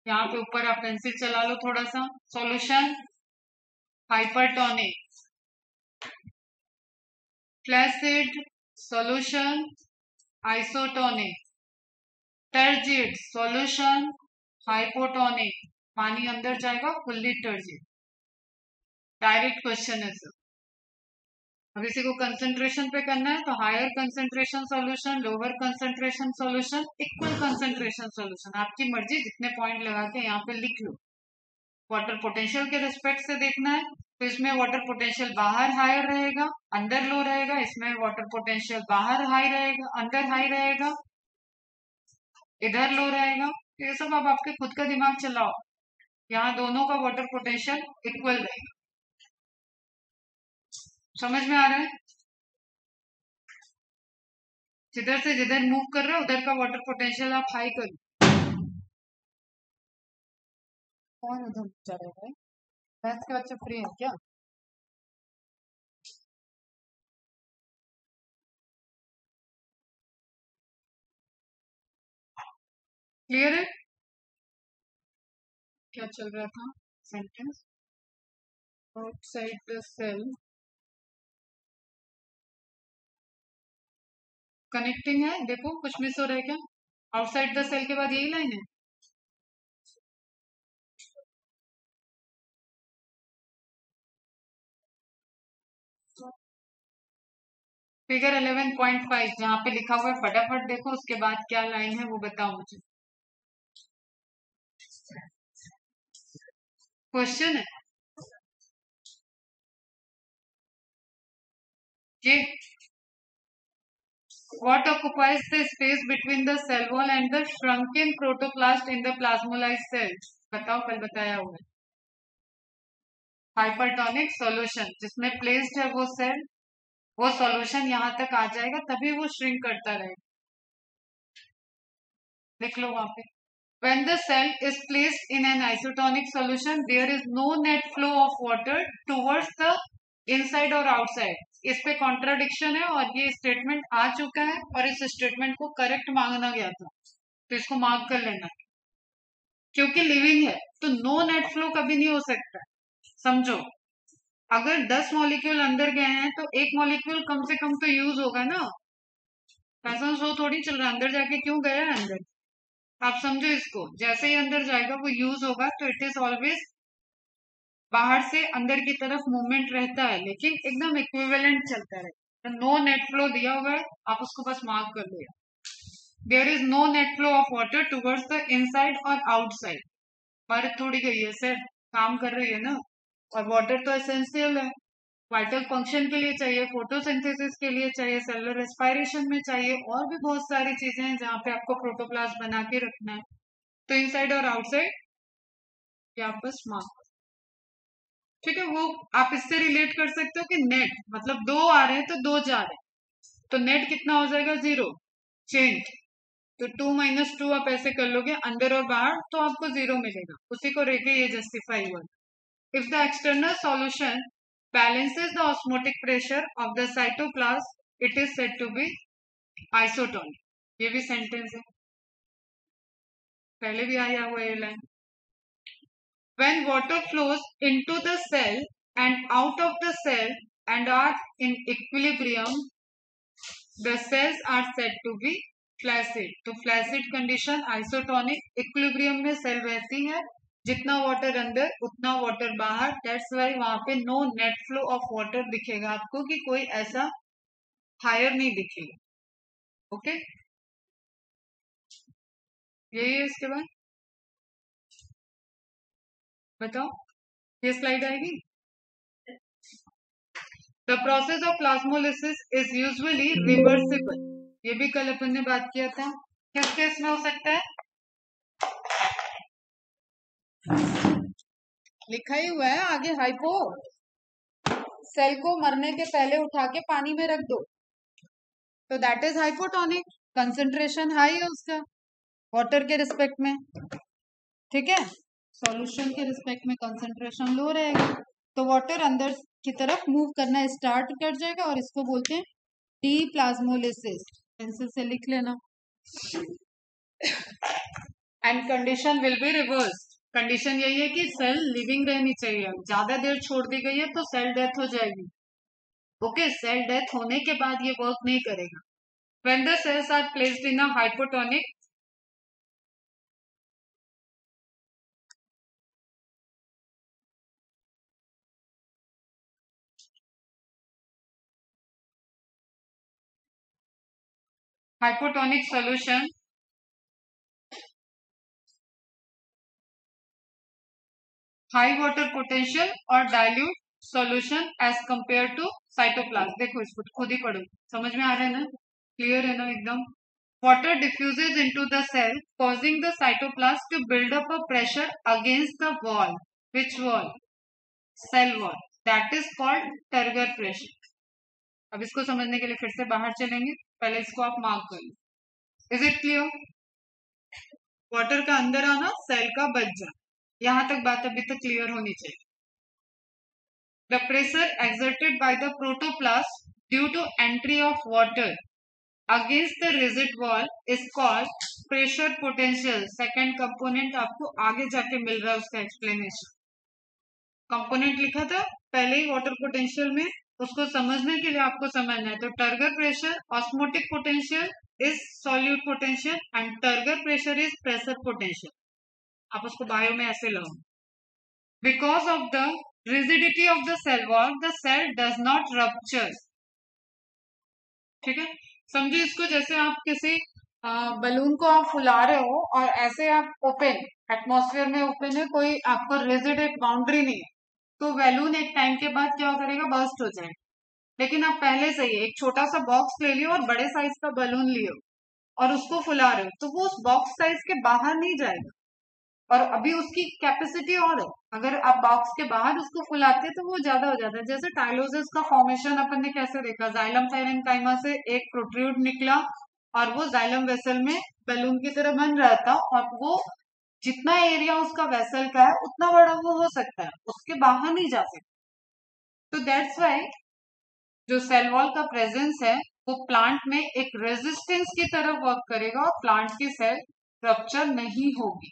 यहाँ पे ऊपर आप पेंसिल चला लो थोड़ा सा। Solution hypertonic, flaccid solution isotonic, turgid solution hypotonic, पानी अंदर जाएगा फुल्ली टर्जिड। डायरेक्ट क्वेश्चन है सर। अब इसी को कंसंट्रेशन पे करना है, तो higher concentration solution, lower concentration solution, equal concentration solution, आपकी मर्जी, जितने पॉइंट लगा के यहाँ पे लिख लो। वाटर पोटेंशियल के रिस्पेक्ट से देखना है, तो इसमें वाटर पोटेंशियल बाहर हायर रहेगा, अंदर लो रहेगा। इसमें वाटर पोटेंशियल बाहर हाई रहेगा, अंदर हाई रहेगा, इधर लो रहेगा। ये सब अब आपके खुद का दिमाग चलाओ। यहाँ दोनों का वाटर पोटेंशियल इक्वल रहेगा। समझ में आ रहा है? जिधर से जिधर मूव कर रहे हो उधर का वाटर पोटेंशियल आप हाई करो। कौन उधर जा रहा है? मैथ्स के बच्चे फ्री है क्या? क्लियर है? क्या चल रहा था sentence? Outside the cell connecting है। देखो कुछ मिस हो रहा है क्या? आउटसाइड द सेल के बाद यही लाइन है। फिगर 11.5 जहाँ पे लिखा हुआ है फटाफट देखो, उसके बाद क्या लाइन है वो बताओ मुझे। क्वेश्चन है कि what occupies the space between the cell wall and the shrunken protoplast in the plasmolized cells? बताओ, कल बताया हुआ है। हाइपरटोनिक सॉल्यूशन जिसमें प्लेस्ड है वो सेल, वो सॉल्यूशन यहाँ तक आ जाएगा तभी वो श्रिंक करता रहेगा। लिख लो वहां पे। When the cell is placed in an isotonic solution, there is no net flow of water towards the inside or outside. इस पे कॉन्ट्राडिक्शन है और ये स्टेटमेंट आ चुका है और इस स्टेटमेंट को करेक्ट मांगना गया था, तो इसको मार्क कर लेना। क्योंकि लिविंग है तो नो नेट फ्लो कभी नहीं हो सकता। समझो, अगर 10 मॉलिक्यूल अंदर गए हैं तो एक मॉलिक्यूल कम से कम तो यूज होगा ना। ऐसा शो थोड़ी चल रहा है अंदर जाके क्यों गया है अंदर। आप समझो इसको, जैसे ही अंदर जाएगा वो यूज होगा तो इट इज ऑलवेज बाहर से अंदर की तरफ मूवमेंट रहता है, लेकिन एकदम इक्विवेलेंट चलता है। तो नो नेट फ्लो दिया हुआ है, आप उसको बस मार्क कर लो। There is no net flow of water towards the inside और आउटसाइड। बारिश थोड़ी गई है सर, काम कर रही है ना। और वाटर तो एसेंशियल है, वाइटल फंक्शन के लिए चाहिए, फोटोसिंथेसिस के लिए चाहिए, सेलुलर रेस्पिरेशन में चाहिए, और भी बहुत सारी चीजें हैं जहाँ पे आपको प्रोटोप्लास्ट बना के रखना है। तो इनसाइड और आउटसाइड ये आप बस मार्क। ठीक है, वो आप इससे रिलेट कर सकते हो कि नेट मतलब दो आ रहे हैं तो दो जा रहे हैं, तो नेट कितना हो जाएगा? 0 चेंज। तो 2 - 2 आप ऐसे कर लोगे अंदर और बाहर तो आपको 0 मिलेगा, उसी को रेखे ये जस्टिफाई हुआ। If the external solution balances the osmotic pressure of the cytoplasm, it is said to be isotonic. ये भी सेंटेंस है, पहले भी आया हुआ ये line. When water flows into the cell and out of the cell and are in equilibrium, the cells are said to be flaccid. तो flaccid condition isotonic, equilibrium में सेल रहती है, जितना वाटर अंदर उतना वाटर बाहर। दैट्स वाई वहां पे no net flow of water दिखेगा आपको, कि कोई ऐसा हायर नहीं दिखेगा। ओके, यही है। इसके बाद बताओ, ये स्लाइड आएगी। The process of plasmolysis is usually reversible. ये भी कल अपन ने बात किया था। किस केस में हो सकता है? लिखा ही हुआ है आगे, हाइपो। सेल को मरने के पहले उठा के पानी में रख दो तो that is hypotonic, concentration high है उसका वाटर के रिस्पेक्ट में। ठीक है, सॉल्यूशन के रिस्पेक्ट में कंसंट्रेशन लो रहेगा, तो वाटर अंदर की तरफ मूव करना स्टार्ट कर जाएगा और इसको बोलते हैं डी प्लाज्मोलिसिस। पेंसिल से लिख लेना। And condition will be reverse. Condition यही है कि सेल लिविंग रहनी चाहिए, ज्यादा देर छोड़ दी गई है तो सेल डेथ हो जाएगी। ओके, सेल डेथ होने के बाद ये वर्क नहीं करेगा। When the cells are placed in a hypotonic, hypotonic solution high water potential और dilute solution as compare to cytoplasm. देखो इसको खुद ही पढ़ो, समझ में आ रहा है ना? क्लियर है ना एकदम? water diffuses into the cell, causing the cytoplasm to build up a pressure against the wall. Which wall? Cell wall. That is called Turger pressure. अब इसको समझने के लिए फिर से बाहर चलेंगे, पहले इसको आप मार्क कर लो. Is it clear? वाटर का अंदर आना, सेल का बच जाना, यहां तक बात अभी तक क्लियर होनी चाहिए. The pressure exerted by the protoplasm due to entry of water against the rigid wall is called pressure potential. Second component आपको आगे जाके मिल रहा है उसका एक्सप्लेनेशन. कंपोनेंट लिखा था पहले ही वाटर पोटेंशियल में, उसको समझने के लिए आपको समझना है. तो turgor pressure osmotic potential is solute potential and turgor pressure is pressure potential. आप उसको बायो में ऐसे लो. Because of the rigidity of the cell wall the cell does not rupture. ठीक है, समझिए इसको जैसे आप किसी बलून को आप फुला रहे हो और ऐसे आप ओपन एटमॉस्फेयर में ओपन है, कोई आपको रिजिड एक बाउंड्री नहीं है, तो बैलून एक टाइम के बाद क्या करेगा, बर्स्ट हो जाएगा. लेकिन आप पहले से ही एक छोटा सा बॉक्स ले लियो और बड़े साइज का बलून लियो और उसको फुला रहे हो, तो वो उस बॉक्स साइज के बाहर नहीं जाएगा. और अभी उसकी कैपेसिटी और है, अगर आप बॉक्स के बाहर उसको फुलाते तो वो ज्यादा हो जाता है. जैसे टाइलोसिस का फॉर्मेशन अपन ने कैसे देखा, जाइलम पैरेन्काइमा से एक प्रोट्रूड निकला और वो जाइलम वेसल में बैलून की तरह बन रहा था, और वो जितना एरिया उसका वेसल का है उतना बड़ा वो हो सकता है, उसके बाहर नहीं जा सकता. तो दैट्स वाई जो सेल वॉल का प्रेजेंस है वो प्लांट में एक रेजिस्टेंस की तरह वर्क करेगा और प्लांट की सेल रप्चर नहीं होगी.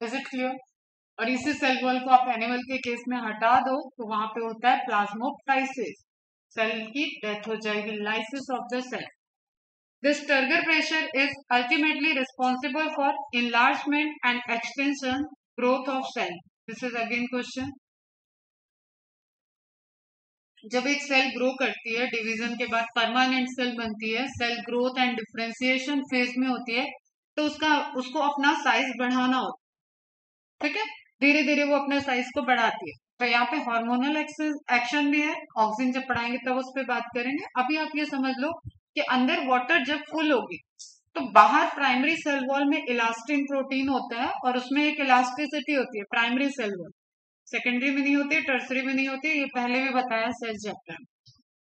Is it clear? और इसी सेल वॉल को आप एनिमल के केस में हटा दो तो वहां पे होता है प्लाज्मोप्टाइसिस, सेल की डेथ हो जाएगी, lysis of the cell. This turgor pressure is ultimately responsible for enlargement and extension growth of cell. This is again question. जब एक सेल ग्रो करती है, डिवीजन के बाद परमानेंट सेल बनती है, cell growth and differentiation phase में होती है, तो उसको अपना साइज बढ़ाना होता है. ठीक है, धीरे धीरे वो अपने साइज को बढ़ाती है. तो यहाँ पे हार्मोनल एक्शन भी है, ऑक्सीजन जब पढ़ाएंगे तब उस पर बात करेंगे. अभी आप ये समझ लो कि अंदर वाटर जब फुल होगी तो बाहर प्राइमरी सेल वॉल में इलास्टिन प्रोटीन होता है और उसमें एक इलास्टिसिटी होती है प्राइमरी सेल वॉल, सेकेंडरी में नहीं होती, टर्सरी में नहीं होती, ये पहले भी बताया सेल चैप्टर में.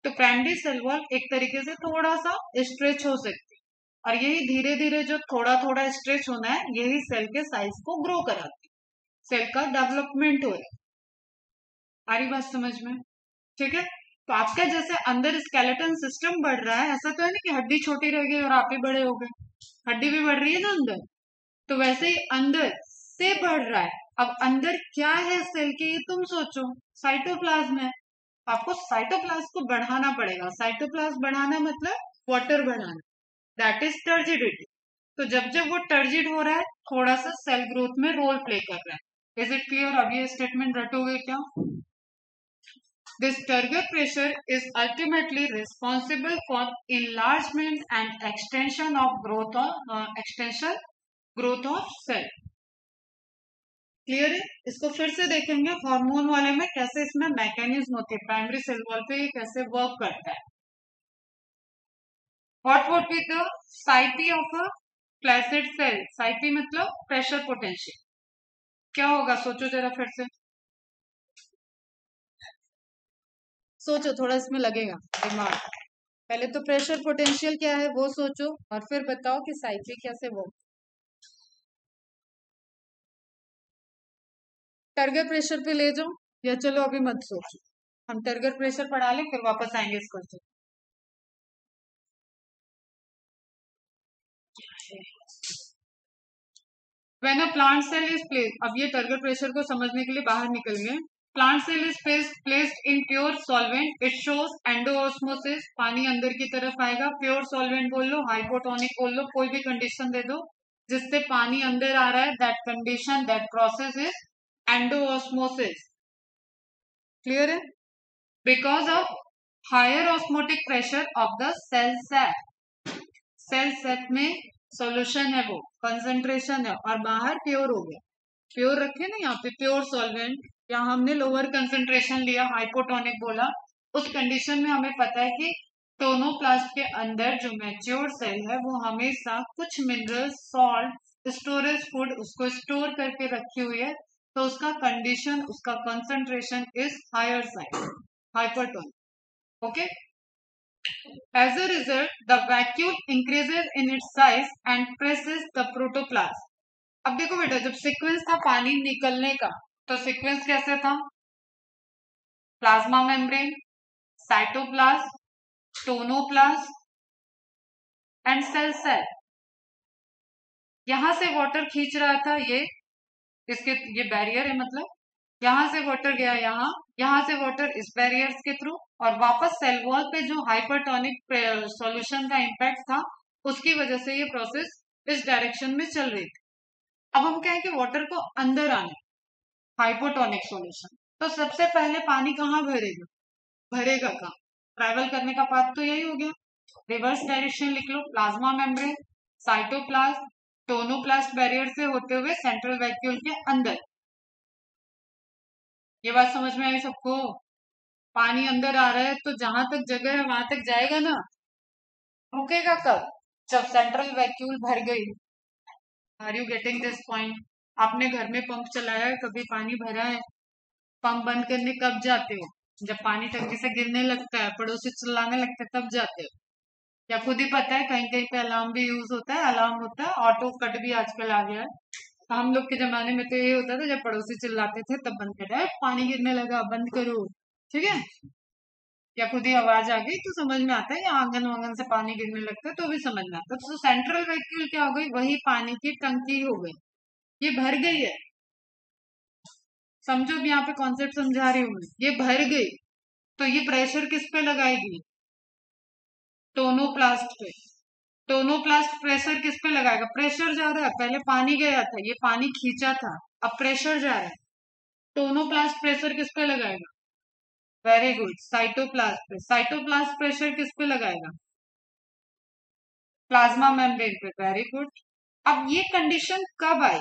तो प्राइमरी सेल वॉल एक तरीके से थोड़ा सा स्ट्रेच हो सकती है, और यही धीरे धीरे जो थोड़ा थोड़ा स्ट्रेच होना है यही सेल के साइज को ग्रो कराती है, सेल का डेवलपमेंट हो रहा है. आ रही बात समझ में? ठीक है, तो आपका जैसे अंदर स्केलेटन सिस्टम बढ़ रहा है, ऐसा तो है ना कि हड्डी छोटी रह गई और आप ही बड़े हो गए, हड्डी भी बढ़ रही है ना अंदर, तो वैसे ही अंदर से बढ़ रहा है. अब अंदर क्या है सेल के, ये तुम सोचो, साइटोप्लाज्म है, आपको साइटोप्लाज्म को बढ़ाना पड़ेगा. साइटोप्लाज्म बढ़ाना मतलब वाटर बढ़ाना, दैट इज टर्जिडिटी. तो जब जब वो टर्जिड हो रहा है थोड़ा सा सेल ग्रोथ में रोल प्ले कर रहा है. Is it clear? अब ये स्टेटमेंट रटोगे क्या? This turgor pressure is ultimately responsible for enlargement and extension growth of cell. Clear है? इसको फिर से देखेंगे हार्मोन वाले में कैसे इसमें मैकेनिज्म होते हैं, प्राइमरी सेल वॉल पे ये कैसे वर्क करता है. What would be the psyche of a flaccid cell? psyche मतलब प्रेशर पोटेंशियल. क्या होगा सोचो जरा फिर से, सोचो, थोड़ा इसमें लगेगा दिमाग. पहले तो प्रेशर पोटेंशियल क्या है वो सोचो और फिर बताओ कि साइकिल कैसे वो. टर्गर प्रेशर पे ले जाओ, या चलो अभी मत सोचो, हम टर्गर प्रेशर पढ़ा लें फिर वापस आएंगे इस question. When a plant cell is placed, अब ये टर्गर प्रेशर को समझने के लिए बाहर निकलेंगे. Plant cell is placed in pure solvent. It shows endoosmosis. पानी अंदर की तरफ आएगा. Pure solvent बोल लो, हाइपोटोनिक बोल लो, कोई भी कंडीशन दे दो जिससे पानी अंदर आ रहा है. That condition, that process is endoosmosis. Clear है? Because of higher osmotic pressure of the cell sac. Cell sac में सॉल्यूशन है, वो कंसंट्रेशन है, और बाहर प्योर हो गया. प्योर रखे ना यहाँ पे, प्योर सॉल्वेंट, यहाँ हमने लोअर कंसंट्रेशन लिया, हाइपोटोनिक बोला. उस कंडीशन में हमें पता है कि टोनोप्लास्ट के अंदर जो मैच्योर सेल है वो हमेशा कुछ मिनरल, सॉल्ट, स्टोरेज फूड उसको स्टोर करके रखी हुई है, तो उसका कंडीशन, उसका concentration is higher side, hypertonic. Okay, as a result the vacuole increases in its size and presses the protoplast. अब देखो बेटा, जब सीक्वेंस था पानी निकलने का, तो सीक्वेंस कैसे था? Plasma membrane, cytoplasm, tonoplast and cell. यहां से वाटर खींच रहा था ये बैरियर है, मतलब यहां से वाटर गया यहाँ से वाटर इस बैरियर्स के थ्रू, और वापस सेल वॉल पे जो हाइपरटोनिक सॉल्यूशन का इम्पैक्ट था, उसकी वजह से ये प्रोसेस इस डायरेक्शन में चल रही थी। अब हम कहें कि वाटर को अंदर आने, हाइपोटोनिक सॉल्यूशन, तो सबसे पहले पानी कहाँ भरेगा? भरेगा कहाँ? ट्रैवल करने का पाथ तो यही हो गया, रिवर्स डायरेक्शन लिख लो, plasma membrane, cytoplasm, tonoplast barrier से होते हुए सेंट्रल वैक्यूल के अंदर। ये बात समझ में आई सबको? पानी अंदर आ रहा है तो जहां तक जगह है वहां तक जाएगा ना, रुकेगा कब? जब सेंट्रल वैक्यूल भर गई। Are you getting this point? आपने घर में पंप चलाया है, कभी पानी भरा है? पंप बंद करने कब जाते हो? जब पानी टंकी से गिरने लगता है, पड़ोसी चिल्लाने लगते हैं, तब जाते हो। या खुद ही पता है कहीं कहीं पे अलार्म भी यूज होता है, अलार्म होता है, ऑटो कट भी आजकल आ गया है। हम लोग के जमाने में तो ये होता था, जब पड़ोसी चिल्लाते थे तब बंद कर, पानी गिरने लगा बंद करो, ठीक है। या खुद ही आवाज आ गई तो समझ में आता है, या आंगन वांगन से पानी गिरने लगता है तो भी समझ में आता है। तो सेंट्रल वैक्यूल क्या हो गई? वही पानी की टंकी हो गई, ये भर गई है। समझो, भी यहाँ पे कॉन्सेप्ट समझा रही हूँ, ये भर गई, तो ये प्रेशर किस पे लगाएगी? टोनोप्लास्ट पे। टोनोप्लास्ट प्रेशर किस पे लगाएगा? प्रेशर जा रहा है, पहले पानी गया था, ये पानी खींचा था, अब प्रेशर जा रहा है, टोनोप्लास्ट प्रेशर किस पे लगाएगा? वेरी गुड, साइटोप्लास्ट पे। साइटोप्लास्ट प्रेशर किस पे लगाएगा? प्लाज्मा मेम्ब्रेन पे। Very good. अब ये कंडीशन कब आई?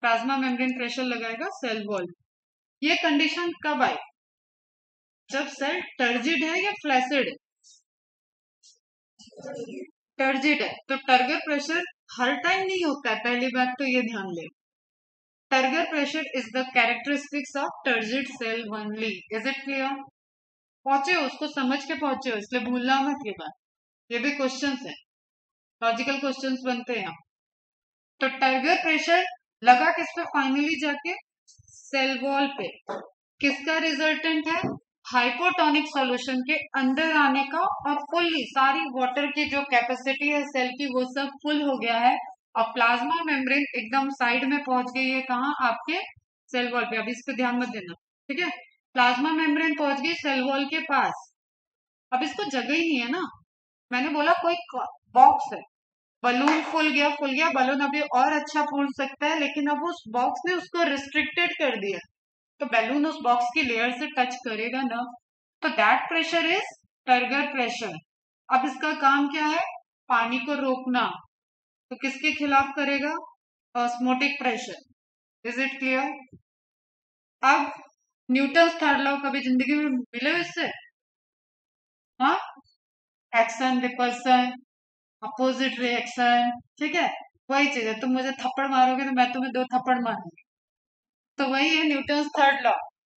प्लाज्मा मेम्ब्रेन प्रेशर लगाएगा सेल वॉल। ये कंडीशन कब आई? जब सेल टर्जिड है या फ्लैसिड है? टर्जिड है, तो टर्गर प्रेशर हर टाइम नहीं होता है, पहली बात तो ये ध्यान ले। Turgor pressure is the characteristics of turgid cell only. Is it clear? पहुंचे हो, उसको समझ के पहुंचे हो, इसलिए भूलना मत ये बात। ये भी क्वेश्चंस है, लॉजिकल क्वेश्चंस बनते हैं। तो टर्गर प्रेशर लगा किस पे? फाइनली जाके सेल वॉल पे। किसका रिजल्टेंट है? हाइपोटोनिक सॉल्यूशन के अंदर आने का, और फुल्ली सारी वाटर की जो कैपेसिटी है सेल की वो सब फुल हो गया है, और प्लाज्मा मेम्ब्रेन एकदम साइड में पहुंच गई है। कहाँ? आपके सेल वॉल पे। अभी इस पे ध्यान मत देना, ठीक है। प्लाज्मा मेम्ब्रेन पहुंच गई सेल वॉल के पास। अब इसको जगह ही नहीं है ना, मैंने बोला कोई बॉक्स है, बलून फुल गया, बलून अभी और अच्छा फूल सकता है, लेकिन अब उस बॉक्स ने उसको रिस्ट्रिक्टेड कर दिया, तो बैलून उस बॉक्स की लेयर से टच करेगा ना, तो that pressure is turgor pressure. अब इसका काम क्या है? पानी को रोकना, तो किसके खिलाफ करेगा? Osmotic pressure. Is it clear? अब न्यूटन थर्ड लॉ कभी जिंदगी में मिले हो इससे? हाँ, एक्शन रिपल्सन, अपोजिट रिएक्शन, ठीक है, वही चीज है। तुम मुझे थप्पड़ मारोगे तो मैं तुम्हें दो थप्पड़ मारूंगी, तो वही है न्यूटन थर्ड लॉ।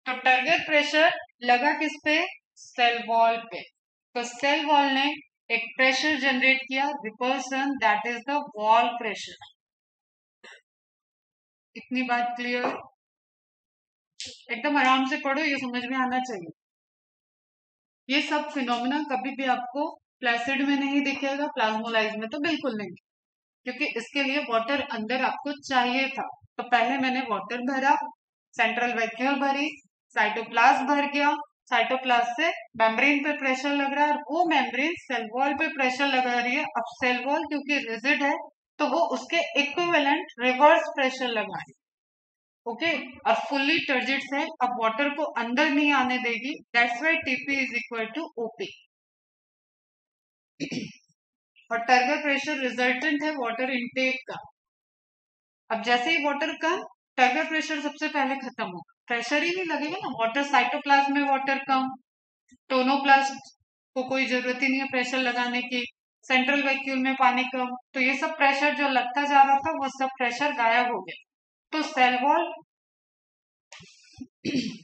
तो टर्गर प्रेशर लगा किस पे? सेल वॉल पे। तो सेल वॉल ने एक प्रेशर जनरेट किया, repulsion, that is the wall pressure. इतनी बात क्लियर? एकदम आराम से पढ़ो, ये समझ में आना चाहिए। ये सब फिनोमिना कभी भी आपको प्लेसिड में नहीं दिखेगा, प्लाज्मोलाइज में तो बिल्कुल नहीं, क्योंकि इसके लिए वाटर अंदर आपको चाहिए था। तो पहले मैंने वाटर भरा, सेंट्रल वैक्यूल भरी, साइटोप्लाज्म भर गया, साइटोप्लाज्म से मेम्ब्रेन पे प्रेशर लग रहा है, और वो मेम्ब्रेन सेल वॉल पे प्रेशर लगा रही है। अब सेल वॉल क्योंकि रिजिड है, तो वो उसके इक्विवेलेंट रिवर्स प्रेशर लगा रही है। ओके, और फुल्ली टर्जिड सेल अब वाटर को अंदर नहीं आने देगी, that's why TP is equal to OP. और टर्गर प्रेशर रिजल्टेंट है वाटर इनटेक का। अब जैसे ही वाटर का टर्गर प्रेशर सबसे पहले खत्म होगा, प्रेशर ही नहीं लगेगा ना, वाटर साइटोप्लाज्म में वाटर कम, टोनोप्लास्ट को कोई जरूरत ही नहीं है प्रेशर लगाने की। सेंट्रल वैक्यूल में पानी कम, तो ये सब प्रेशर जो लगता जा रहा था वो सब प्रेशर गायब हो गया। तो सेल वॉल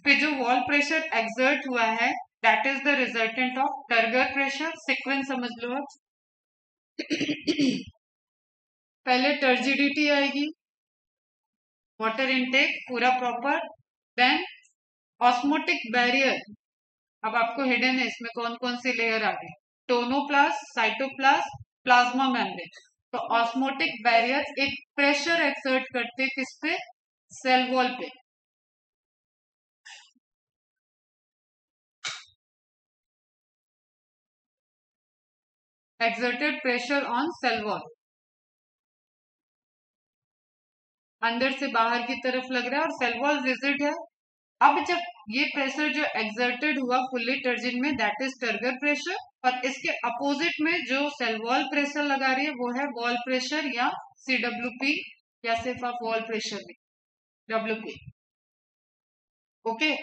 पे जो वॉल प्रेशर एक्सर्ट हुआ है that is the resultant of turgor pressure. Sequence समझ लो अब। पहले टर्जिडिटी आएगी, वाटर इनटेक पूरा प्रॉपर, देन ऑस्मोटिक बैरियर। अब आपको हिडन है इसमें कौन कौन सी लेयर आ गई, टोनोप्लास्ट, साइटोप्लास्ट, प्लाज्मा मेम्ब्रेन। तो ऑस्मोटिक बैरियर एक प्रेशर एक्सर्ट करते किस पे, सेल वॉल पे। Exerted pressure on sale wall, अंदर से बाहर की तरफ लग रहा है और सेल वॉल रिजिड है। अब जब ये प्रेशर जो एक्सर्टेड हुआ फुल्ली टर्जिन में दैट इज टर्गर प्रेशर, और इसके अपोजिट में जो सेल वॉल प्रेशर लगा रही है वो है वॉल प्रेशर या CWP, या सिर्फ आप वॉल प्रेशर में WP। ओके,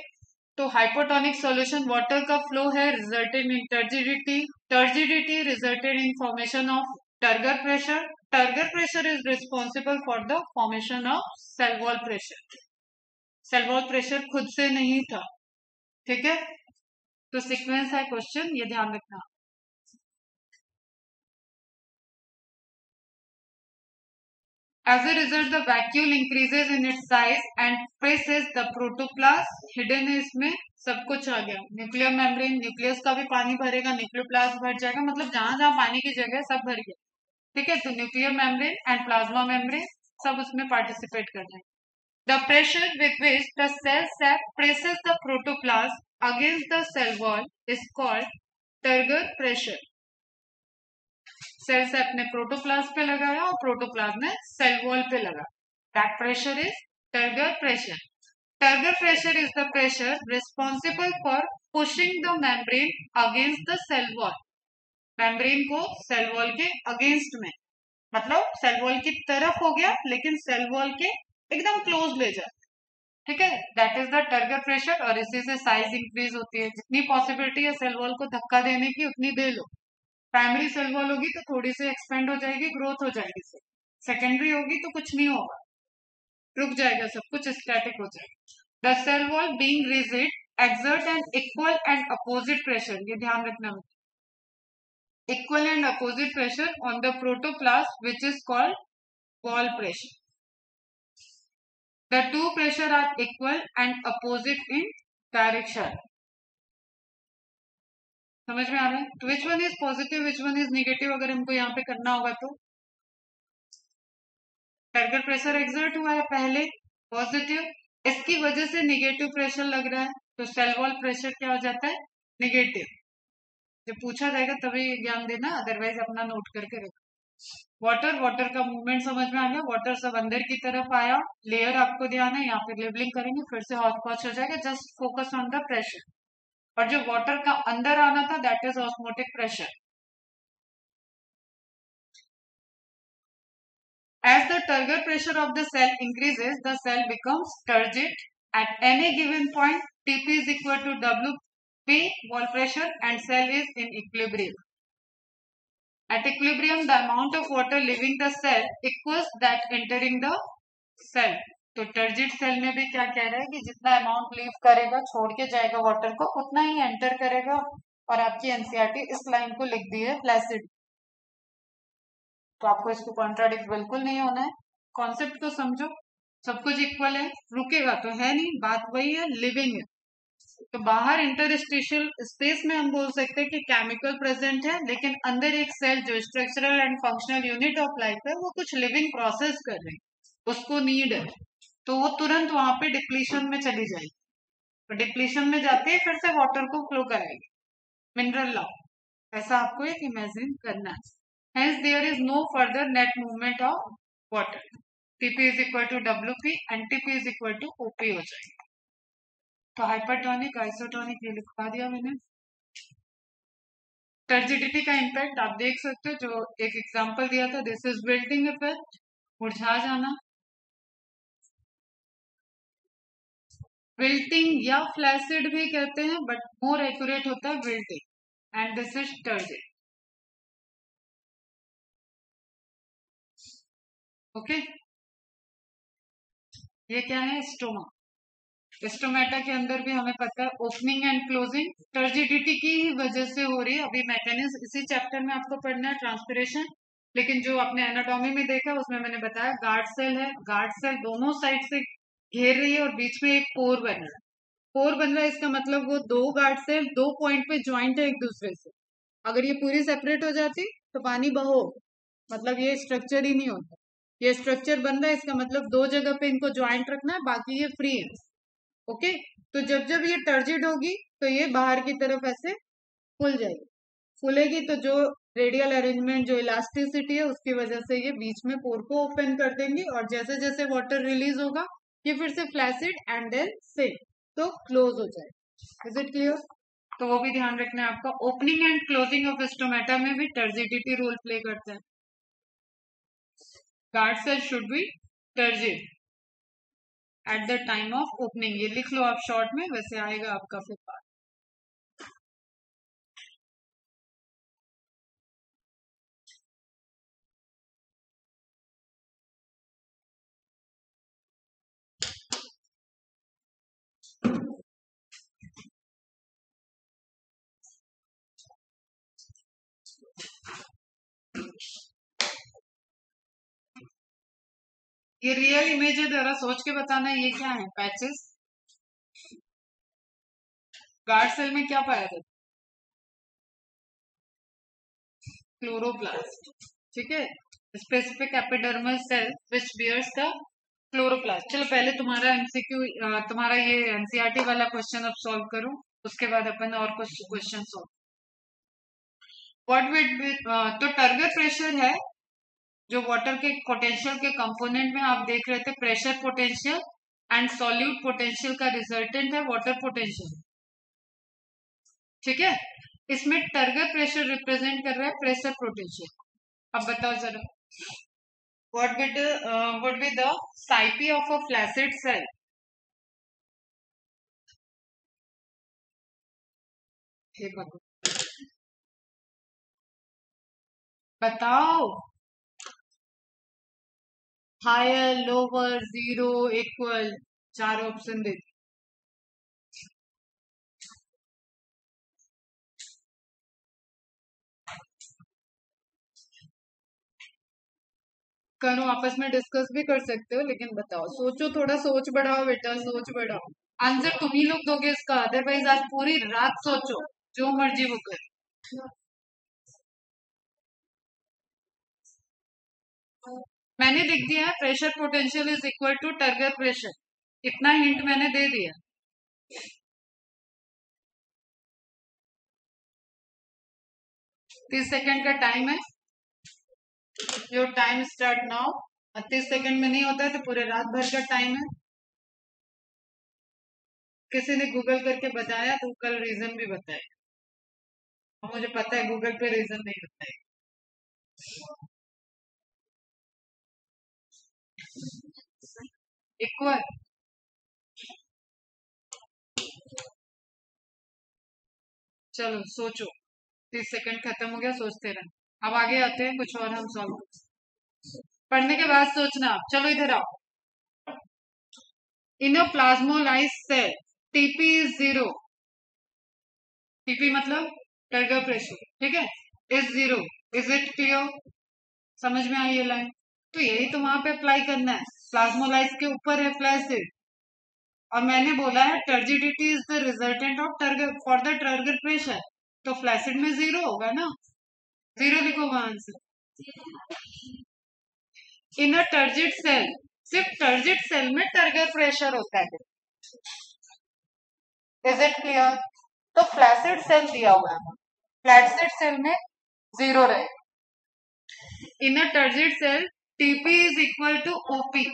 तो हाइपोटोनिक सॉल्यूशन वाटर का फ्लो है resulted in turgidity, turgidity resulted in formation of turgor pressure, turgor pressure is responsible for the formation of cell wall pressure. Cell wall pressure खुद से नहीं था, ठीक है। तो सीक्वेंस है क्वेश्चन, ये ध्यान रखना। As a result, the vacuole increases in its size and presses the protoplasm. Hidden है इसमें, सब कुछ आ गया। न्यूक्लियर मेम्ब्रेन, न्यूक्लियस का भी पानी भरेगा, न्यूक्लियोप्लास्ट भर जाएगा, मतलब जहां जहां पानी की जगह सब भर गया, ठीक है। तो nuclear membrane and plasma membrane सब उसमें पार्टिसिपेट कर रहे हैं। The pressure with which the cell sap presses the protoplasm against the cell wall is called Turger pressure. Cell sap ने प्रोटोप्लाज्म पे लगाया और प्रोटोप्लाज्म ने सेल वॉल पे लगा, that pressure is turgor pressure. Turgor pressure is the pressure responsible for pushing the membrane against the cell wall. Membrane को cell wall के against में, मतलब सेल वॉल की तरफ हो गया लेकिन सेल वॉल के एकदम क्लोज ले जाए, ठीक है। That is the turgor pressure, और इसी से साइज इंक्रीज होती है। जितनी पॉसिबिलिटी है सेल वॉल को धक्का देने की उतनी दे लो। प्राइमरी सेल वॉल होगी तो थोड़ी सी एक्सपेंड हो जाएगी, ग्रोथ हो जाएगी, सेकेंडरी होगी तो कुछ नहीं होगा, रुक जाएगा, सब कुछ स्टैटिक हो जाएगा। The cell wall being rigid exert an equal and opposite pressure, ये ध्यान रखना, equal and opposite pressure on the protoplast which is called wall pressure. The two pressure are equal and opposite in direction. समझ में आ रहा है? तो which one is positive, which one is negative, अगर हमको यहाँ पे करना होगा तो टर्गर प्रेशर एक्सर्ट हुआ है पहले, पॉजिटिव, इसकी वजह से नेगेटिव प्रेशर लग रहा है, तो सेल वॉल प्रेशर क्या हो जाता है, नेगेटिव। जब पूछा जाएगा तभी ज्ञान देना, अदरवाइज अपना नोट करके रखो। वाटर, वाटर का मूवमेंट समझ में आ गया, वाटर सब अंदर की तरफ आया, लेयर आपको ध्यान है, यहाँ पे लेबलिंग करेंगे फिर से हॉच पॉच हो जाएगा, just focus on the pressure. और जो वाटर का अंदर आना था that is osmotic pressure. As the turgor pressure of the cell increases, the cell becomes turgid. At any given point, Tp is equal to Wp wall pressure and cell is in equilibrium. At equilibrium, the amount of water leaving the cell equals that entering the cell. तो turgid cell में भी क्या कह रहा है कि जितना amount leave करेगा, छोड़ के जाएगा वाटर को, उतना ही एंटर करेगा। और आपकी एनसीईआरटी इस लाइन को लिख दी है फ्लैसिड, तो आपको इसको कॉन्ट्राडिक्ट बिल्कुल नहीं होना है। कॉन्सेप्ट को समझो, सब कुछ इक्वल है, रुकेगा तो है नहीं, बात वही है, लिविंग है। तो बाहर इंटरस्टिशियल स्पेस में हम बोल सकते हैं कि केमिकल प्रेजेंट है, लेकिन अंदर एक सेल जो structural and functional unit of life है वो कुछ लिविंग प्रोसेस कर रही है, उसको नीड है, तो वो तुरंत वहां पे डिप्लीशन में चली जाएगी। तो डिप्लीशन में जाते ही फिर से वाटर को फ्लो कराएगी, मिनरल लॉ, ऐसा आपको एक इमेजिन करना है। Hence, there is no further net movement of water. Tp is equal to Wp and Tp is equal to OP हो जाएगा। तो हाइपरटोनिक, आइसोटोनिक ये लिखवा दिया मैंने। टर्जिडिटी का इम्पैक्ट आप देख सकते हो, जो एक एग्जांपल दिया था, दिस इज विल्टिंग इफेक्ट, मुरझा जाना। विल्टिंग या फ्लैसिड भी कहते हैं, बट मोर एक्यूरेट होता है wilting. And this is turgid. Okay, ये क्या है? स्टोमा. स्टोमेटा के अंदर भी हमें पता है ओपनिंग एंड क्लोजिंग टर्जिडिटी की ही वजह से हो रही है. अभी मैकेनिज्म इसी चैप्टर में आपको पढ़ना है, ट्रांसपिरेशन. लेकिन जो आपने एनाटॉमी में देखा उसमें मैंने बताया गार्ड सेल है. गार्ड सेल दोनों साइड से घेर रही है और बीच में एक पोर बन रहा है. पोर बन रहा है इसका मतलब वो दो गार्ड सेल दो पॉइंट पे ज्वाइंट है एक दूसरे से. अगर ये पूरी सेपरेट हो जाती तो पानी बहो, मतलब ये स्ट्रक्चर ही नहीं होता. ये स्ट्रक्चर बन रहा है इसका मतलब दो जगह पे इनको ज्वाइंट रखना है, बाकी ये फ्री है. ओके, तो जब जब ये टर्जिड होगी तो ये बाहर की तरफ ऐसे फूल जाएगी. फूलेगी तो जो रेडियल अरेंजमेंट, जो इलास्टिसिटी है उसकी वजह से ये बीच में पोर को ओपन कर देंगी और जैसे जैसे वाटर रिलीज होगा ये फिर से फ्लैसिड एंड देन सेम तो क्लोज हो जाएगा. Is it clear? तो वो भी ध्यान रखना है आपका. Opening and closing of stomata में भी टर्जिडिटी रोल प्ले करता है. Guard cell should be turgid at the time of opening. ये लिख लो आप शॉर्ट में, वैसे आएगा आपका फिर बात. ये रियल इमेज है, जरा सोच के बताना ये क्या है. पैचेस. गार्ड सेल में क्या पाया जाता? क्लोरोप्लास्ट. ठीक है, specific epidermal cell which bears the chloroplast. चलो पहले तुम्हारा एमसीक्यू, तुम्हारा ये एनसीईआरटी वाला क्वेश्चन अब सॉल्व करो, उसके बाद अपन और कुछ question solve. What will be, तो टर्गर प्रेशर है जो वाटर के पोटेंशियल के कंपोनेंट में आप देख रहे थे. Pressure potential and solute potential का रिजल्टेंट है वाटर पोटेंशियल. ठीक है, इसमें टर्गर प्रेशर रिप्रेजेंट कर रहा है प्रेशर पोटेंशियल. अब बताओ जरा, what would be the psi of a flaccid cell? बताओ. हायर, लोअर, जीरो, इक्वल, चार ऑप्शन दे. करो, आपस में डिस्कस भी कर सकते हो, लेकिन बताओ, सोचो, थोड़ा सोच बढ़ाओ बेटा, सोच बढ़ाओ. आंसर तुम ही लोग दोगे इसका, अदरवाइज आज पूरी रात सोचो, जो मर्जी वो कर. मैंने लिख दिया है pressure potential is equal to turgor pressure. इतना हिंट मैंने दे दिया. 30 सेकंड का टाइम है. Your time start now. 30 second में नहीं होता है तो पूरे रात भर का टाइम है. किसी ने गूगल करके बताया तो कल रीजन भी बताए. मुझे पता है गूगल पे रीजन नहीं बताए. इक्वल. चलो सोचो, 30 सेकंड खत्म हो गया, सोचते रहे. अब आगे आते हैं, कुछ और हम सॉल्व पढ़ने के बाद सोचना. चलो इधर आओ. In a plasmolyse cell TP is 0. TP मतलब टर्गर प्रेशर. ठीक है, इज 0. Is it clear? समझ में आई ये लाइन? तो यही तो वहां पे अप्लाई करना है. प्लाज्मोलाइज के ऊपर है फ्लैसिड और मैंने बोला है turgidity is the resultant of turgor for the turgor pressure. तो फ्लैसिड में 0 होगा ना. 0 लिखोगा answer. In a turgid cell, सिर्फ टर्जिड सेल में टर्गर प्रेशर होता है. Is it clear? तो फ्लैसिड सेल दिया हुआ है, फ्लैसिड सेल में 0 रहे. In a turgid cell TP is equal to OP.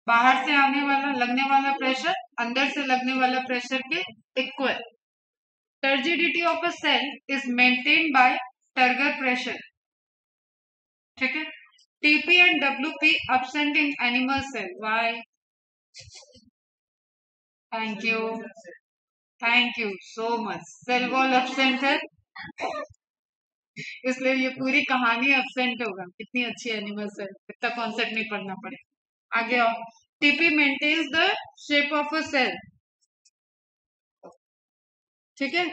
बाहर से आने वाला लगने वाला प्रेशर अंदर से लगने वाला प्रेशर के equal. Turgidity of a cell is maintain by turgor pressure. ठीक है. TP and WP absent in animal cell. Why? Thank you. Thank you so much. Cell wall absent है. इसलिए ये पूरी कहानी एब्सेंट होगा। कितनी अच्छी एनिमल्स है, इतना कॉन्सेप्ट नहीं पढ़ना पड़ेगा। आगे आओ। TP maintains the shape of a cell. ठीक है,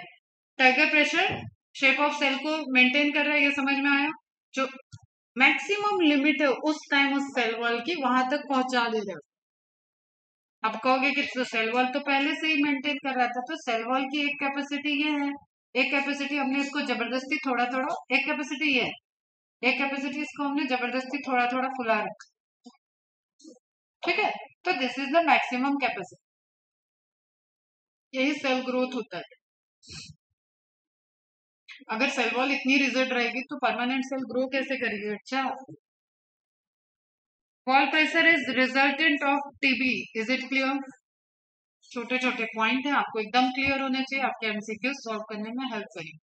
turgor pressure shape of cell को मेंटेन कर रहा है, ये समझ में आया। जो मैक्सिमम लिमिट है उस टाइम उस सेल वॉल की, वहां तक पहुंचा दे रहा है। आप कहोगे कि तो सेल वॉल तो पहले से ही मेंटेन कर रहा था, तो सेल वॉल की एक कैपेसिटी ये है, एक कैपेसिटी हमने इसको जबरदस्ती थोड़ा थोड़ा, एक कैपेसिटी ये है, एक कैपेसिटी इसको हमने जबरदस्ती थोड़ा थोड़ा फुला रखा। ठीक है, तो this is the maximum capacity. यही सेल ग्रोथ होता है। अगर सेल वॉल इतनी रिजिड रहेगी तो परमानेंट सेल ग्रो कैसे करेगी? अच्छा, wall pressure is resultant of TB. Is it clear? छोटे छोटे पॉइंट है, आपको एकदम क्लियर होने चाहिए, आपके एमसीक्यू सॉल्व करने में हेल्प करेंगे।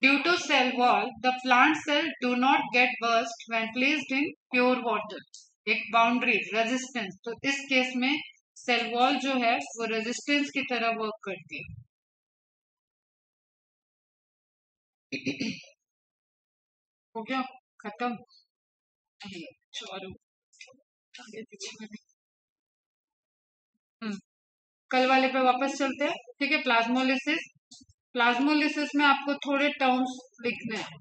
Due to cell wall the plant cell do not get burst when placed in pure water. एक बाउंड्री रेजिस्टेंस, तो इस केस में सेल वॉल जो है वो रेजिस्टेंस की तरह वर्क करती है। हो गया खत्म। चलो आगे पीछे में भी। कल वाले पे वापस चलते हैं। ठीक है, प्लाज्मोलिसिस। प्लाज्मोलिसिस में आपको थोड़े टर्म्स लिखने हैं।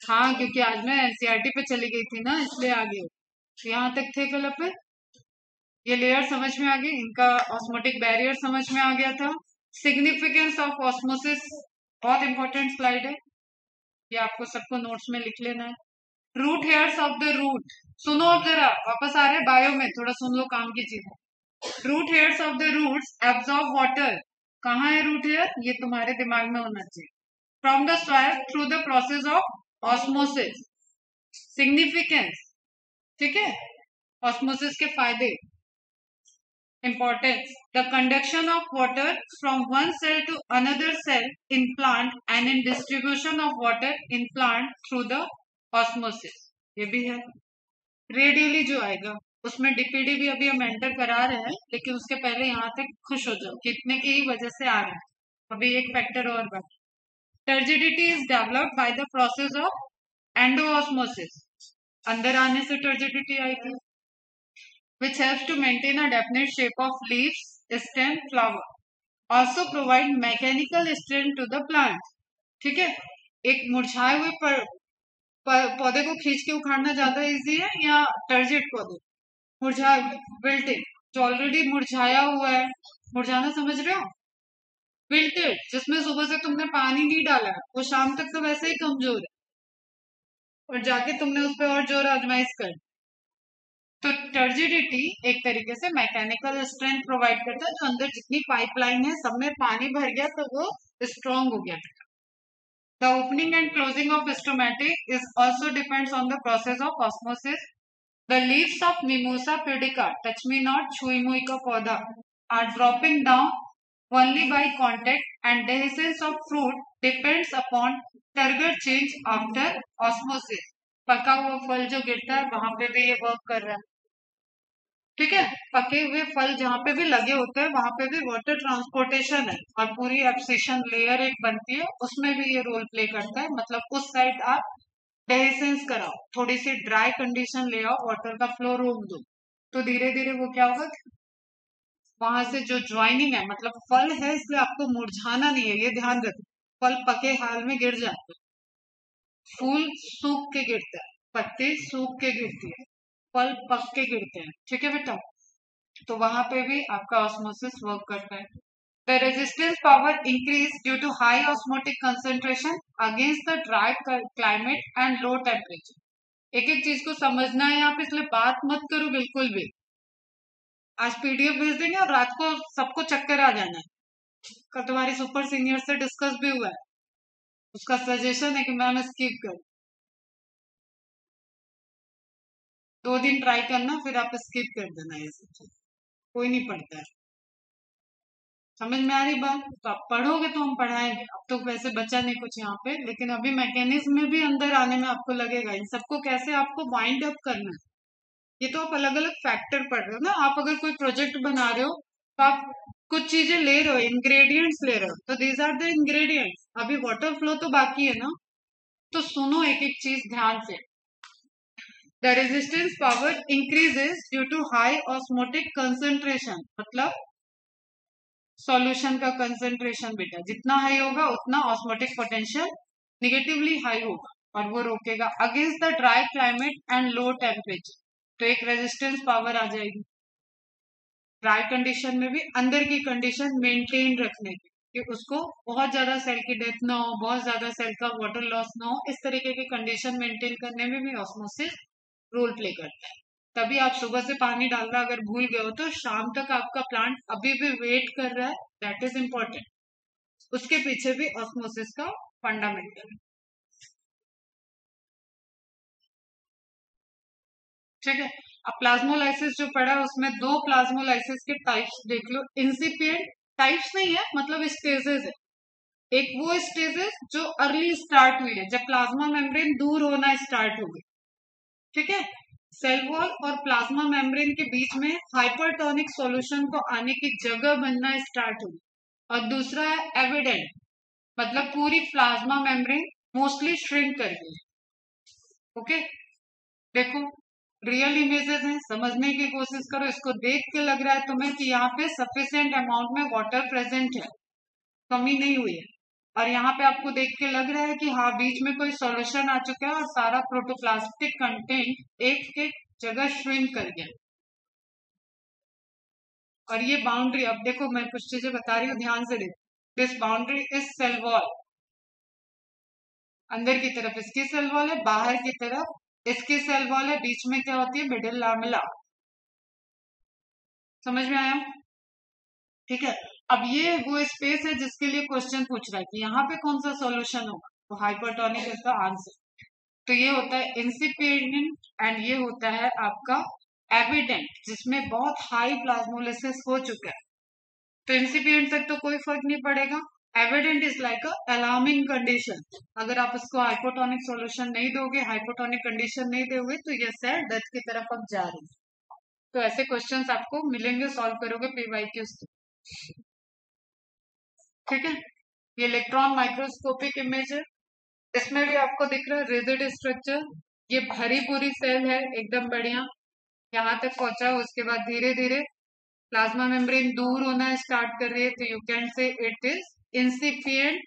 हाँ, क्योंकि आज मैं एनसीईआरटी पे चली गई थी ना, इसलिए आ गई। यहाँ तक थे कल पे। ये लेयर समझ में आ गई, इनका ऑस्मोटिक बैरियर समझ में आ गया था। सिग्निफिकेंस ऑफ ऑस्मोसिस बहुत इंपॉर्टेंट स्लाइड है, ये आपको सबको नोट्स में लिख लेना है। Root hairs of the root, सुनो अब जरा, वापस आ रहे बायो में, थोड़ा सुन लो काम की चीज। Root hairs of the roots absorb water. कहाँ है रूट हेयर? ये तुम्हारे दिमाग में होना चाहिए। From the soil through the process of osmosis. Significance, ठीक है, ऑस्मोसिस के फायदे। Importance: the conduction of water from one cell to another cell in plant and in distribution of water in plant through the osmosis. ये भी है। Radially जो आएगा उसमें डीपीडी भी अभी हम एंटर करा रहे हैं, लेकिन उसके पहले यहाँ तक खुश हो जाओ कितने की वजह से आ रहा है। अभी एक फैक्टर और बाकी। Turgidity is developed by the process of endosmosis. अंदर आने से टर्जिडिटी आएगी, which helps to maintain a definite shape of leaves, stem, flower. Also provide mechanical strength to the plant. ठीक है, एक मुरझाए हुए पौधे को खींच के उखाड़ना ज्यादा इजी है या टर्जिड पौधे? मुरझाए विल्टेड, जो ऑलरेडी मुरझाया हुआ है, मुरझाना समझ रहे हो? विल्टेड जिसमें सुबह से तुमने पानी नहीं डाला है, वो शाम तक तो वैसे ही कमजोर है, और जाके तुमने उस पर और जोर आजमाइश कर। तो टर्जिडिटी एक तरीके से मैकेनिकल स्ट्रेंथ प्रोवाइड करता है, जो अंदर जितनी पाइपलाइन है सब में पानी भर गया तो वो स्ट्रॉन्ग हो गया। The opening and closing of stomatic is also depends on the process of osmosis. The leaves of mimosa pudica, touch me not, छुई मुई का पौधा, are dropping down only by contact and dehiscence of fruit depends upon turgor change after osmosis. पका हुआ फल जो गिरता है वहां पे भी ये वर्क कर रहा है। ठीक है, पके हुए फल जहाँ पे भी लगे होते हैं वहां पे भी वाटर ट्रांसपोर्टेशन है, और पूरी एब्सिशन लेयर एक बनती है, उसमें भी ये रोल प्ले करता है। मतलब उस साइड आप डेhiscence कराओ, थोड़ी सी ड्राई कंडीशन ले आओ, वाटर का फ्लो रोक दो, तो धीरे धीरे वो क्या होगा, वहां से जो ज्वाइनिंग है, मतलब फल है इसलिए आपको मुरझाना नहीं है, ये ध्यान रखो। फल पके हाल में गिर जाते हैं, फूल सूख के गिरता है, पत्ती सूख के गिरती है, फल पक के गिरते हैं। ठीक है बेटा, तो वहां पे भी आपका ऑस्मोसिस वर्क करता है। The resistance power increase due to high osmotic concentration against the dry climate and low temperature. एक एक चीज को समझना है यहाँ पे, इसलिए बात मत करो बिल्कुल भी। आज पीडीएफ भेज देंगे और रात को सबको चक्कर आ जाना है। कल तुम्हारी सुपर सीनियर से डिस्कस भी हुआ है, उसका सजेशन है कि मैम स्किप कर, 2 दिन ट्राई करना फिर आप स्किप कर देना, ये सब चीज कोई नहीं पढ़ता है। समझ में आ रही बात? तो आप पढ़ोगे तो हम पढ़ाएंगे, अब तो वैसे बचा नहीं कुछ यहाँ पे, लेकिन अभी मैकेनिज्म में भी अंदर आने में आपको लगेगा इन सबको कैसे आपको वाइंड अप करना है। ये तो आप अलग अलग फैक्टर पढ़ रहे हो ना, आप अगर कोई प्रोजेक्ट बना रहे हो तो आप कुछ चीजें ले रहे हो, इंग्रेडिएंट्स ले रहे हो, तो दीज आर द इंग्रेडिएंट्स। अभी वाटर फ्लो तो बाकी है ना, तो सुनो एक एक चीज ध्यान से। The resistance power increases due to high osmotic concentration, मतलब सॉल्यूशन का कंसंट्रेशन बेटा जितना हाई होगा उतना ऑस्मोटिक पोटेंशियल निगेटिवली हाई होगा, और वो रोकेगा against the dry climate and low temperature. तो एक रेजिस्टेंस पावर आ जाएगी ड्राई कंडीशन में भी अंदर की कंडीशन मेंटेन रखने की, कि उसको बहुत ज्यादा सेल की डेथ ना हो, बहुत ज्यादा सेल का वाटर लॉस ना हो, इस तरीके की कंडीशन मेंटेन करने में भी ऑस्मोसिस रोल प्ले करता है। तभी आप सुबह से पानी डालना अगर भूल गए हो तो शाम तक आपका प्लांट अभी भी वेट कर रहा है, दैट इज इम्पोर्टेंट। उसके पीछे भी ऑस्मोसिस का फंडामेंटल है। ठीक है, अब प्लाज्मोलाइसिस जो पढ़ा है उसमें दो प्लाज्मोलाइसिस के टाइप्स देख लो। इंसिपिएंट टाइप्स नहीं है, मतलब स्टेजेस है। एक वो स्टेजेस जो अर्ली स्टार्ट हुई है, जब प्लाज्मा मेम्ब्रेन दूर होना स्टार्ट हो गई। ठीक है, सेल वॉल और प्लाज्मा मेम्ब्रेन के बीच में हाइपरटोनिक सॉल्यूशन को आने की जगह बनना स्टार्ट हुई। और दूसरा है एविडेंट, मतलब पूरी प्लाज्मा मेम्ब्रेन मोस्टली श्रिंक कर गई। ओके, देखो रियल इमेजेस हैं, समझने की कोशिश करो। इसको देख के लग रहा है तुम्हें कि यहाँ पे सफिशिएंट अमाउंट में वाटर प्रेजेंट है, कमी नहीं हुई है। और यहाँ पे आपको देख के लग रहा है कि हाँ बीच में कोई सॉल्यूशन आ चुका है और सारा प्रोटोप्लास्टिक कंटेंट एक एक जगह श्रिंक कर गया। और ये बाउंड्री, अब देखो मैं कुछ चीजें बता रही हूँ, ध्यान से देखो। This boundary is cell wall, अंदर की तरफ इसकी सेल वॉल है, बाहर की तरफ इसकी सेल वॉल है, बीच में क्या होती है, मिडिल लामेला। समझ में आया? ठीक है, अब ये वो स्पेस है जिसके लिए क्वेश्चन पूछ रहा है कि यहाँ पे कौन सा सॉल्यूशन होगा, तो हाइपरटोनिक इसका आंसर। तो ये होता है इंसिपिएंट एंड ये होता है आपका एविडेंट, जिसमें बहुत हाई प्लाज्मोलिसिस हो चुका है। तो इंसिपिएंट तक तो कोई फर्क नहीं पड़ेगा। Evident is like a alarming condition, अगर आप उसको हाइपोटोनिक सॉल्यूशन नहीं दोगे, हाइपोटोनिक कंडीशन नहीं दोगे, तो ये सेल डेथ की तरफ अब जा रही है। तो ऐसे क्वेश्चंस आपको मिलेंगे, सॉल्व करोगे पीवाईक्यूज। ठीक है, ये इलेक्ट्रॉन माइक्रोस्कोपिक इमेज है, इसमें भी आपको दिख रहा है रिजिड स्ट्रक्चर। ये भरी पूरी सेल है एकदम बढ़िया, यहाँ तक पहुंचा। उसके बाद धीरे धीरे प्लाज्मा मेम्ब्रेन दूर होना स्टार्ट कर रही है, तो you can say it is incipient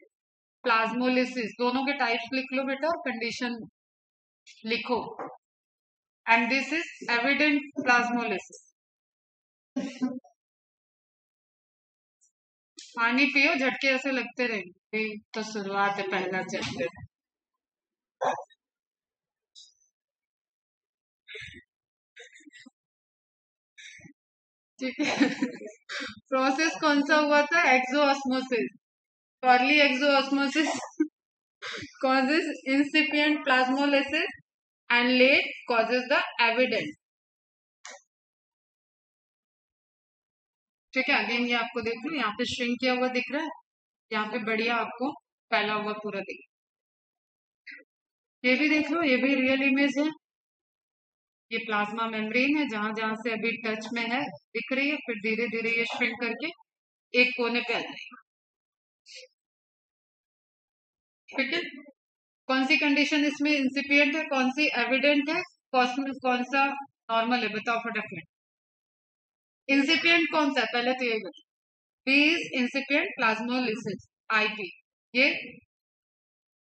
plasmolysis. दोनों के टाइप्स लिख लो बेटा और कंडीशन लिखो। And this is evident plasmolysis. पानी पियो, झटके ऐसे लगते रहेंगे, तो शुरुआत है पहला चैप्टर। ठीक है, प्रोसेस कौन सा हुआ था, exosmosis. Early exosmosis causes incipient plasmolysis and late causes the evident। ठीक है, अगेन ये आपको देख लो, यहाँ पे श्रिंक किया हुआ दिख रहा है, यहाँ पे बढ़िया आपको फैला हुआ पूरा दिख। ये भी देख लो, ये भी रियल इमेज है। ये प्लाज्मा मेम्ब्रेन है, जहां जहां से अभी टच में है दिख रही है, फिर धीरे धीरे ये श्रिंक करके एक कोने पे आ जाएगी। ठीक है, कौन सी कंडीशन इसमें इंसिपिएंट है, कौन सी एविडेंट है, कौन सा नॉर्मल है, बताओ फटाफट। इंसिपिएंट कौन सा है पहले तो यही बताओ। B is incipient plasmolysis, IP. ये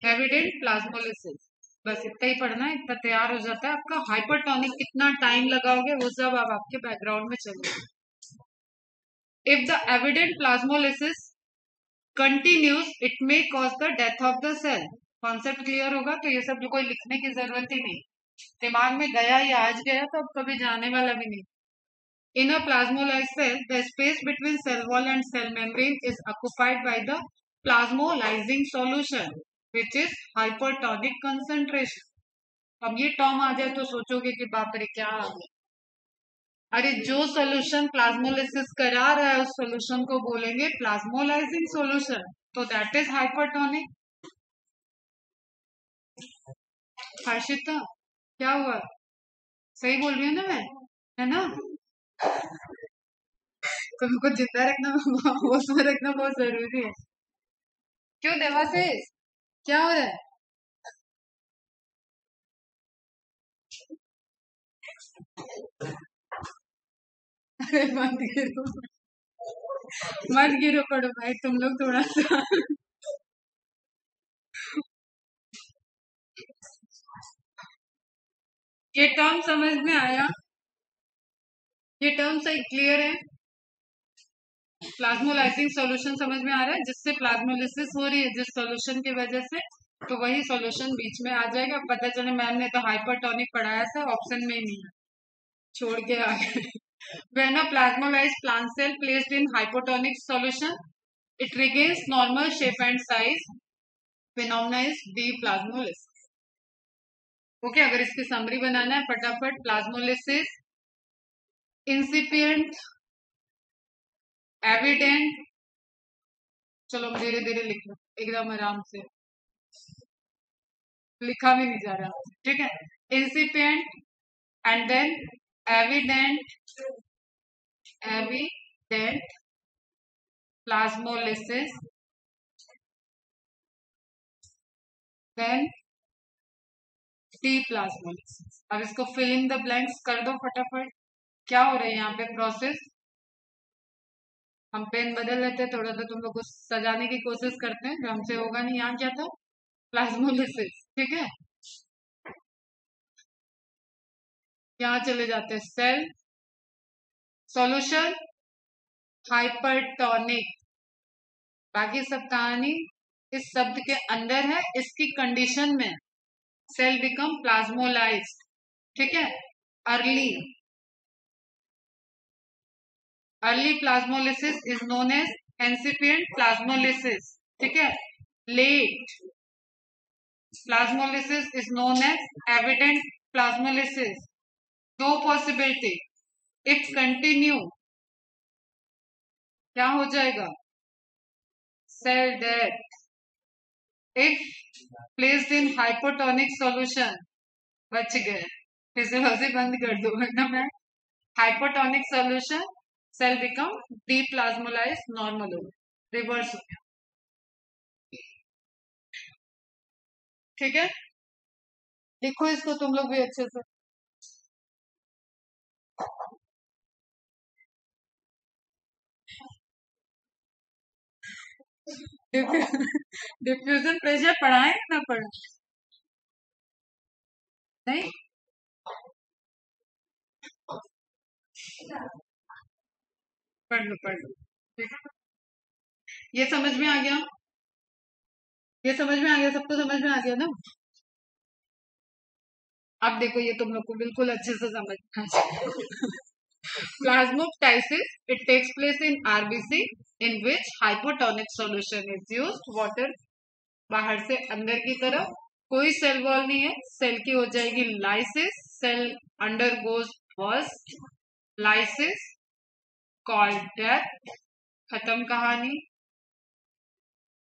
एविडेंट प्लाज्मोलिसिस। बस इतना ही पढ़ना है, इतना तैयार हो जाता है आपका। हाइपरटोनिक कितना टाइम लगाओगे वो सब अब आपके बैकग्राउंड में चलेगा। If the evident plasmolysis continues it may cause the death of the cell. Concept clear होगा, तो ये सब कोई लिखने की जरूरत ही नहीं, दिमाग में गया या आज गया तो अब कभी जाने वाला भी नहीं। In a plasmolysed cell, the space between cell wall and cell membrane is occupied by the plasmolysing solution, which is hypertonic concentration। अब ये टर्म आ जाए तो सोचोगे कि बाप रे क्या आ गया। अरे जो सोल्यूशन प्लाज्मोलिसिस करा रहा है उस सोल्यूशन को बोलेंगे प्लाज्मोलाइजिंग सोल्यूशन, तो दैट इज हाइपरटोनिक। हर्षिता क्या हुआ, सही बोल रही हूँ ना मैं, है ना? तो उनको जिंदा रखना होश में रखना बहुत जरूरी है। क्यों देवाशीष, क्या हो रहा है? अरे मत गिरो, मत गिरो, पड़ो भाई तुम लोग थोड़ा सा। ये टर्म समझ में आया? ये टर्म सही क्लियर है? प्लाज्मोलाइजिंग सॉल्यूशन समझ में आ रहा है, जिससे प्लाज्मोलिसिस हो रही है जिस सॉल्यूशन की वजह से, तो वही सॉल्यूशन बीच में आ जाएगा। पता चले मैम ने तो हाइपरटोनिक पढ़ाया था, ऑप्शन में ही नहीं है, छोड़ के आ गए। When a plasmolized plant cell placed in hypotonic solution, it regains normal shape and size. Phenomena is deplasmolysis. Okay, अगर इसकी समरी बनाना है फटाफट, प्लाज्मोलिसिस इंसिपिएंट, एविडेंट, चलो धीरे धीरे लिख लो, एकदम आराम से, लिखा भी नहीं जा रहा, ठीक है। Incipient and then evident, evident plasmolysis, then deplasmolysis. अब इसको फिल इन द ब्लैंक्स कर दो फटाफट, क्या हो रहा है यहाँ पे प्रोसेस। हम पेन बदल लेते हैं थोड़ा सा, तुम लोग को सजाने की कोशिश करते हैं, जो हमसे होगा नहीं। यहाँ क्या था? प्लाज्मोलिसिस, ठीक है। यहाँ चले जाते हैं सेल, सॉल्यूशन हाइपरटोनिक, बाकी सब कहानी इस शब्द के अंदर है। इसकी कंडीशन में सेल बिकम प्लाज्मोलाइज्ड, ठीक है। Early early plasmolysis is known as incipient plasmolysis, ठीक है। Late plasmolysis is known as evident plasmolysis. दो पॉसिबिलिटी, इफ कंटिन्यू क्या हो जाएगा? Cell death. If placed in hypotonic solution, बच गए, फिजियोलॉजी बंद कर दो वरना मैं। Hypotonic solution, cell become deplasmolyse, normal हो, रिवर्स हो गया, ठीक है। लिखो इसको तुम लोग भी अच्छे से। डिफ्यूजन प्रेशर पढ़ाए ना पढ़ा? नहीं, पढ़ लो पढ़ लो, ठीक है। ये समझ में आ गया? ये समझ में आ गया? सबको समझ में आ गया ना? अब देखो ये तुम लोग को बिल्कुल अच्छे से समझ में आ जाएगा। Plasmoptosis, it takes place in RBC in which hypotonic solution is used. Water बाहर से अंदर की तरफ, कोई सेल वॉल नहीं है, सेल की हो जाएगी lysis, cell undergoes first lysis called death, खत्म कहानी।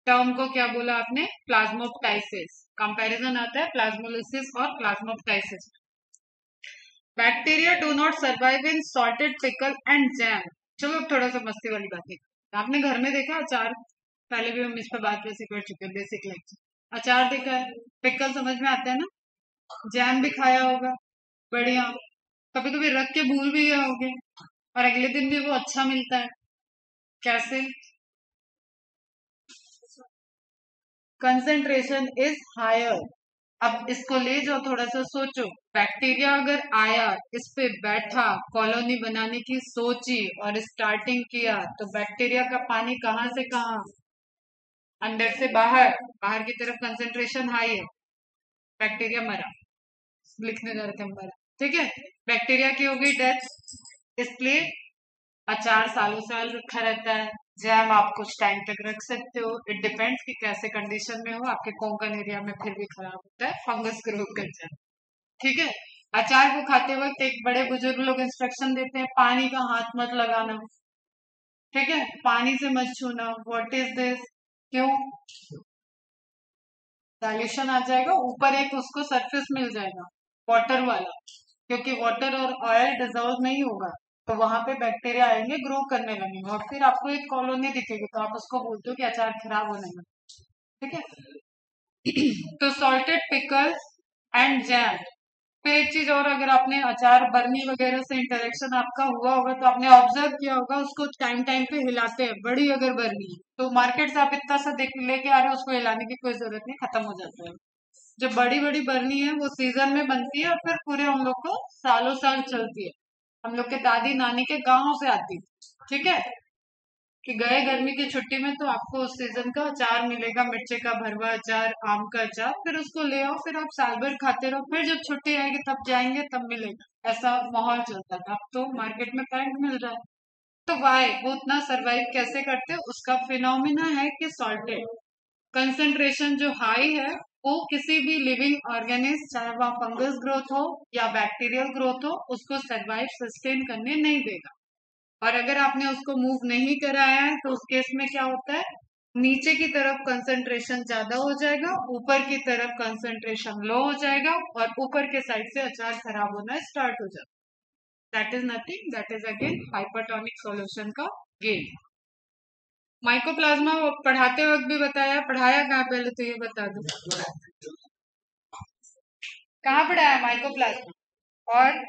टर्म को क्या बोला आपने? प्लाज्मोप्टाइसिस। कंपैरिजन आता है प्लाज्मोलिसिस और plasmoptysis. Bacteria do not survive in salted pickle and jam. चलो थोड़ा सा मस्ती वाली बात है, आपने घर में देखा अचार? पहले भी हम इस पर बात वैसे कर चुके हैं, बेसिक लेक्चर। अचार देखा है, पिकल समझ में आता है ना, जैम भी खाया होगा, बढ़िया। कभी कभी रख के भूल भी गए होगे और अगले दिन भी वो अच्छा मिलता है, कैसे? Concentration is higher. अब इसको ले जाओ, थोड़ा सा सोचो, बैक्टीरिया अगर आया, इस पे बैठा, कॉलोनी बनाने की सोची और स्टार्टिंग किया, तो बैक्टीरिया का पानी कहाँ से कहाँ? अंदर से बाहर, बाहर की तरफ कंसेंट्रेशन हाई है, बैक्टीरिया मरा, लिखने जा रहे थे मरा, ठीक है। बैक्टीरिया की हो गई डेथ, इसलिए अचार सालों साल रखा रहता है, जैम आप कुछ टाइम तक रख सकते हो। इट डिपेंड्स कि कैसे कंडीशन में हो, आपके कोंकण एरिया में फिर भी खराब होता है, फंगस ग्रो कर जाता है, ठीक है। अचार को खाते वक्त एक बड़े बुजुर्ग लोग इंस्ट्रक्शन देते हैं, पानी का हाथ मत लगाना, ठीक है, पानी से मत छूना। What is this? क्यों? सॉल्यूशन आ जाएगा ऊपर, एक उसको सरफेस मिल जाएगा वाटर वाला, क्योंकि वाटर और ऑयल डिजोल्व नहीं होगा, तो वहां पे बैक्टीरिया आएंगे, ग्रो करने लगेंगे और फिर आपको एक कॉलोनी दिखेगी, तो आप उसको बोलते हो कि अचार खराब होने लगा। ठीक है। तो सॉल्टेड पिकल्स एंड जैम। फिर एक चीज और, अगर आपने अचार बर्नी वगैरह से इंटरेक्शन आपका हुआ होगा तो आपने ऑब्जर्व किया होगा, उसको टाइम टाइम पे हिलाते हैं, बड़ी अगर बर्नी है तो मार्केट से आप इतना सा देख लेके आ रहे हो, उसको हिलाने की कोई जरूरत नहीं, खत्म हो जाता है। जो बड़ी बड़ी बर्नी है वो सीजन में बनती है और फिर पूरे हम लोग को सालों साल चलती है। हम लोग के दादी नानी के गांव से आती है। ठीक है। कि गए गर्मी की छुट्टी में तो आपको उस सीजन का अचार मिलेगा, मिर्चे का भरवा अचार, आम का अचार, फिर उसको ले आओ, फिर आप साल भर खाते रहो, फिर जब छुट्टी आएगी तब जाएंगे तब मिलेगा। ऐसा माहौल चलता था। अब तो मार्केट में पैक मिल रहा है। तो वाई वो उतना सरवाइव कैसे करते हैं, उसका फिनोमिना है कि सॉल्टेड कंसंट्रेशन जो हाई है वो किसी भी लिविंग ऑर्गेनिज्म, चाहे वह फंगस ग्रोथ हो या बैक्टीरियल ग्रोथ हो, उसको सरवाइव सस्टेन करने नहीं देगा। और अगर आपने उसको मूव नहीं कराया है तो उस केस में क्या होता है, नीचे की तरफ कंसंट्रेशन ज्यादा हो जाएगा, ऊपर की तरफ कंसंट्रेशन लो हो जाएगा और ऊपर के साइड से अचार खराब होना स्टार्ट हो जाएगा। That is nothing, that is again hypertonic solution का गेन। माइकोप्लाज्मा पढ़ाते वक्त भी बताया, पढ़ाया कहाँ पहले तो ये बता दो, कहाँ पढ़ाया माइकोप्लाज्मा? और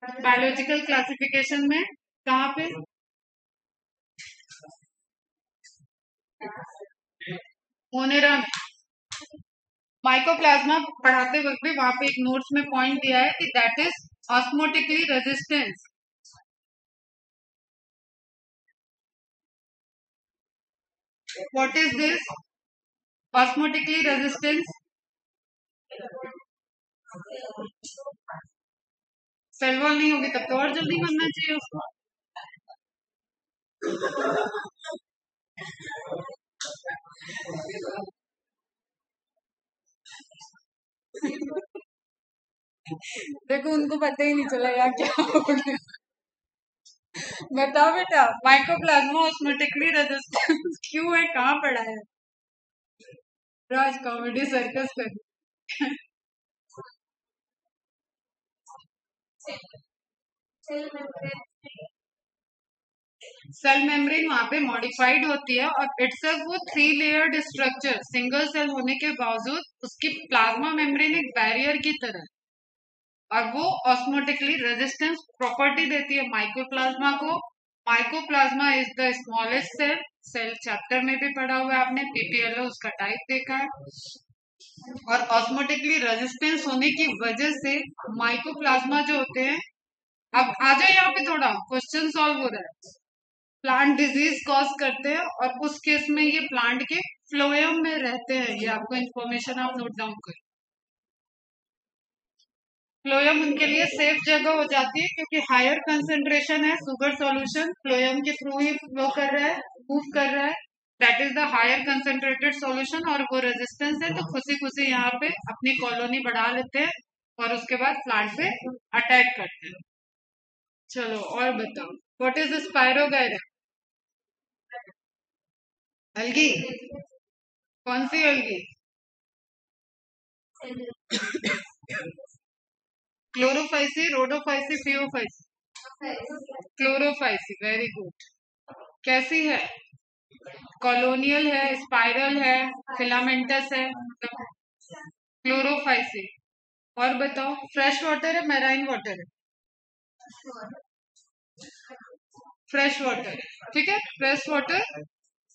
बायोलॉजिकल क्लासिफिकेशन में कहाँ पे? मोनेरा में। माइकोप्लाज्मा पढ़ाते वक्त भी वहां पे एक नोट्स में पॉइंट दिया है कि that is osmotically resistance. What is this osmotically resistance? Cell wall नहीं होगी तब तो और जल्दी बनना चाहिए उसको। देखो उनको पता ही नहीं चला यार क्या हो गया। बताओ बेटा, माइकोप्लाज्मा ऑस्मोटिकली रेजिस्टेंस क्यों है, कहाँ पढ़ा है? राज कॉमेडी सर्कस कर। सेल मेम्ब्रेन वहां पे मॉडिफाइड होती है और इट्सल्फ वो 3 लेयर्ड स्ट्रक्चर, सिंगल सेल होने के बावजूद उसकी प्लाज्मा मेम्ब्रेन एक बैरियर की तरह, और वो ऑस्मोटिकली रेजिस्टेंस प्रॉपर्टी देती है माइकोप्लाज्मा को। Mycoplasma is the smallest cell, cell chapter में भी पढ़ा हुआ है आपने, पीपीएलओ उसका टाइप देखा है। और ऑस्मोटिकली रेजिस्टेंस होने की वजह से माइकोप्लाज्मा जो होते हैं, अब आ जाए यहाँ पे थोड़ा क्वेश्चन सॉल्व हो रहा है, प्लांट डिजीज कॉज करते हैं और उस केस में ये प्लांट के फ्लोएम में रहते हैं। ये आपको इन्फॉर्मेशन आप नोट डाउन करें। फ्लोएम उनके लिए सेफ जगह हो जाती है क्योंकि हायर कंसंट्रेशन है, शुगर सॉल्यूशन फ्लोएम के थ्रू ही फ्लो कर रहा है, मूव कर रहा है, that is the higher concentrated solution, और वो रेजिस्टेंस है तो खुशी खुशी यहाँ पे अपनी कॉलोनी बढ़ा लेते हैं और उसके बाद प्लांट पे अटैक करते हैं। चलो और बताओ, व्हाट इज स्पायरोगायरा? अलगी? कौन सी algae? Chlorophyceae, Rhodophyceae, Phaeophyceae? Chlorophyceae, very good. कैसी है? कॉलोनियल है, स्पाइरल है, फिलामेंटस है? क्लोरोफाइसी। और बताओ, फ्रेश वाटर है मैराइन वाटर है? Fresh water. ठीक है, फ्रेश वाटर,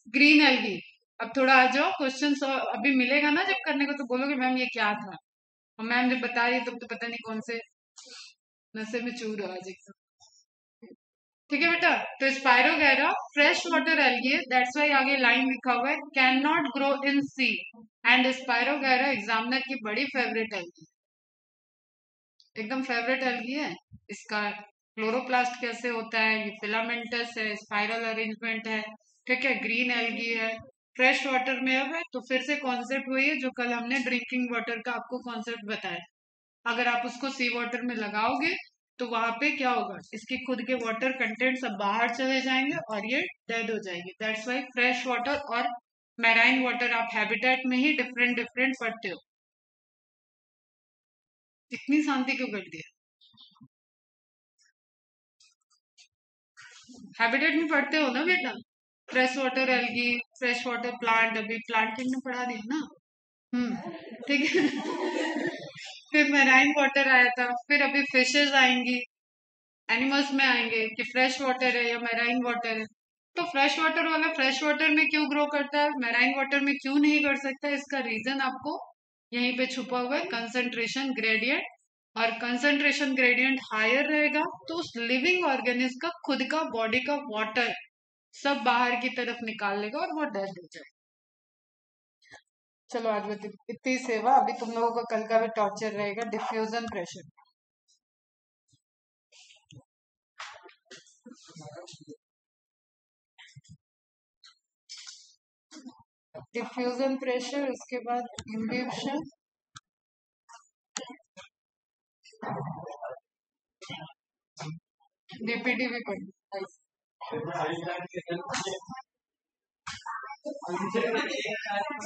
ग्रीन एल्गी। अब थोड़ा आ जाओ क्वेश्चन, अभी मिलेगा ना जब करने को तो बोलोगे मैम ये क्या था, और मैम जब बता रही तब तो पता नहीं कौन से नशे में चूर हो आज एकदम। ठीक है बेटा, तो स्पायरोगैरा फ्रेश वाटर एल्गी है, दैट्स वाई आगे लाइन लिखा हुआ है can not grow in sea, and spirogyra examiner की बड़ी फेवरेट एल्गी, एकदम फेवरेट एल्गी है। इसका क्लोरोप्लास्ट कैसे होता है, ये फिलामेंटस है, स्पाइरल अरेंजमेंट है। ठीक है, ग्रीन एल्गी है, फ्रेश वाटर में अब है, तो फिर से कॉन्सेप्ट वही है जो कल हमने ड्रिंकिंग वाटर का आपको कॉन्सेप्ट बताया। अगर आप उसको सी वाटर में लगाओगे तो वहां पे क्या होगा, इसके खुद के वाटर कंटेंट सब बाहर चले जाएंगे और ये डेड हो जाएगी। दैट्स वाई फ्रेश वाटर और मैराइन वाटर आप हैबिटेट में ही डिफरेंट डिफरेंट पढ़ते हो। इतनी शांति क्यों कर दिया? हैबिटेट में पढ़ते हो ना बेटा, fresh water algae, fresh water plant, अभी प्लांटिंग में पढ़ा दिया ना। ठीक है। फिर मेराइन वाटर आया था, फिर अभी फिशेज आएंगी, एनिमल्स में आएंगे कि फ्रेश वाटर है या मेराइन वाटर है। तो फ्रेश वाटर वाला फ्रेश वाटर में क्यों ग्रो करता है, मेराइन वाटर में क्यों नहीं कर सकता, इसका रीजन आपको यहीं पे छुपा हुआ है, कंसंट्रेशन ग्रेडियंट। और कंसंट्रेशन ग्रेडियंट हायर रहेगा तो उस लिविंग ऑर्गेनिज्म का खुद का बॉडी का वाटर सब बाहर की तरफ निकाल लेगा और वो डेड हो जाएगा। चलो आज इतनी सेवा, अभी तुम लोगों का कल का भी टॉर्चर रहेगा, डिफ्यूजन प्रेशर। डिफ्यूजन प्रेशर, उसके बाद इंड्यूशन, डीपीटी भी पढ़ी।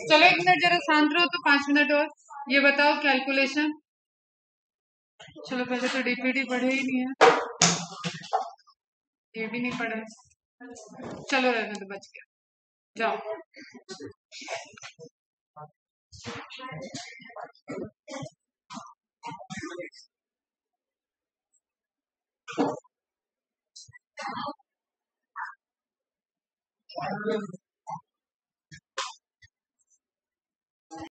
चलो एक मिनट जरा शांत रहो, तो 5 मिनट और। ये बताओ कैलकुलेशन। चलो पहले तो डीपीटी पढ़े ही नहीं है, ये भी नहीं पढ़ा है। चलो रहने तो बच गया, जाओ।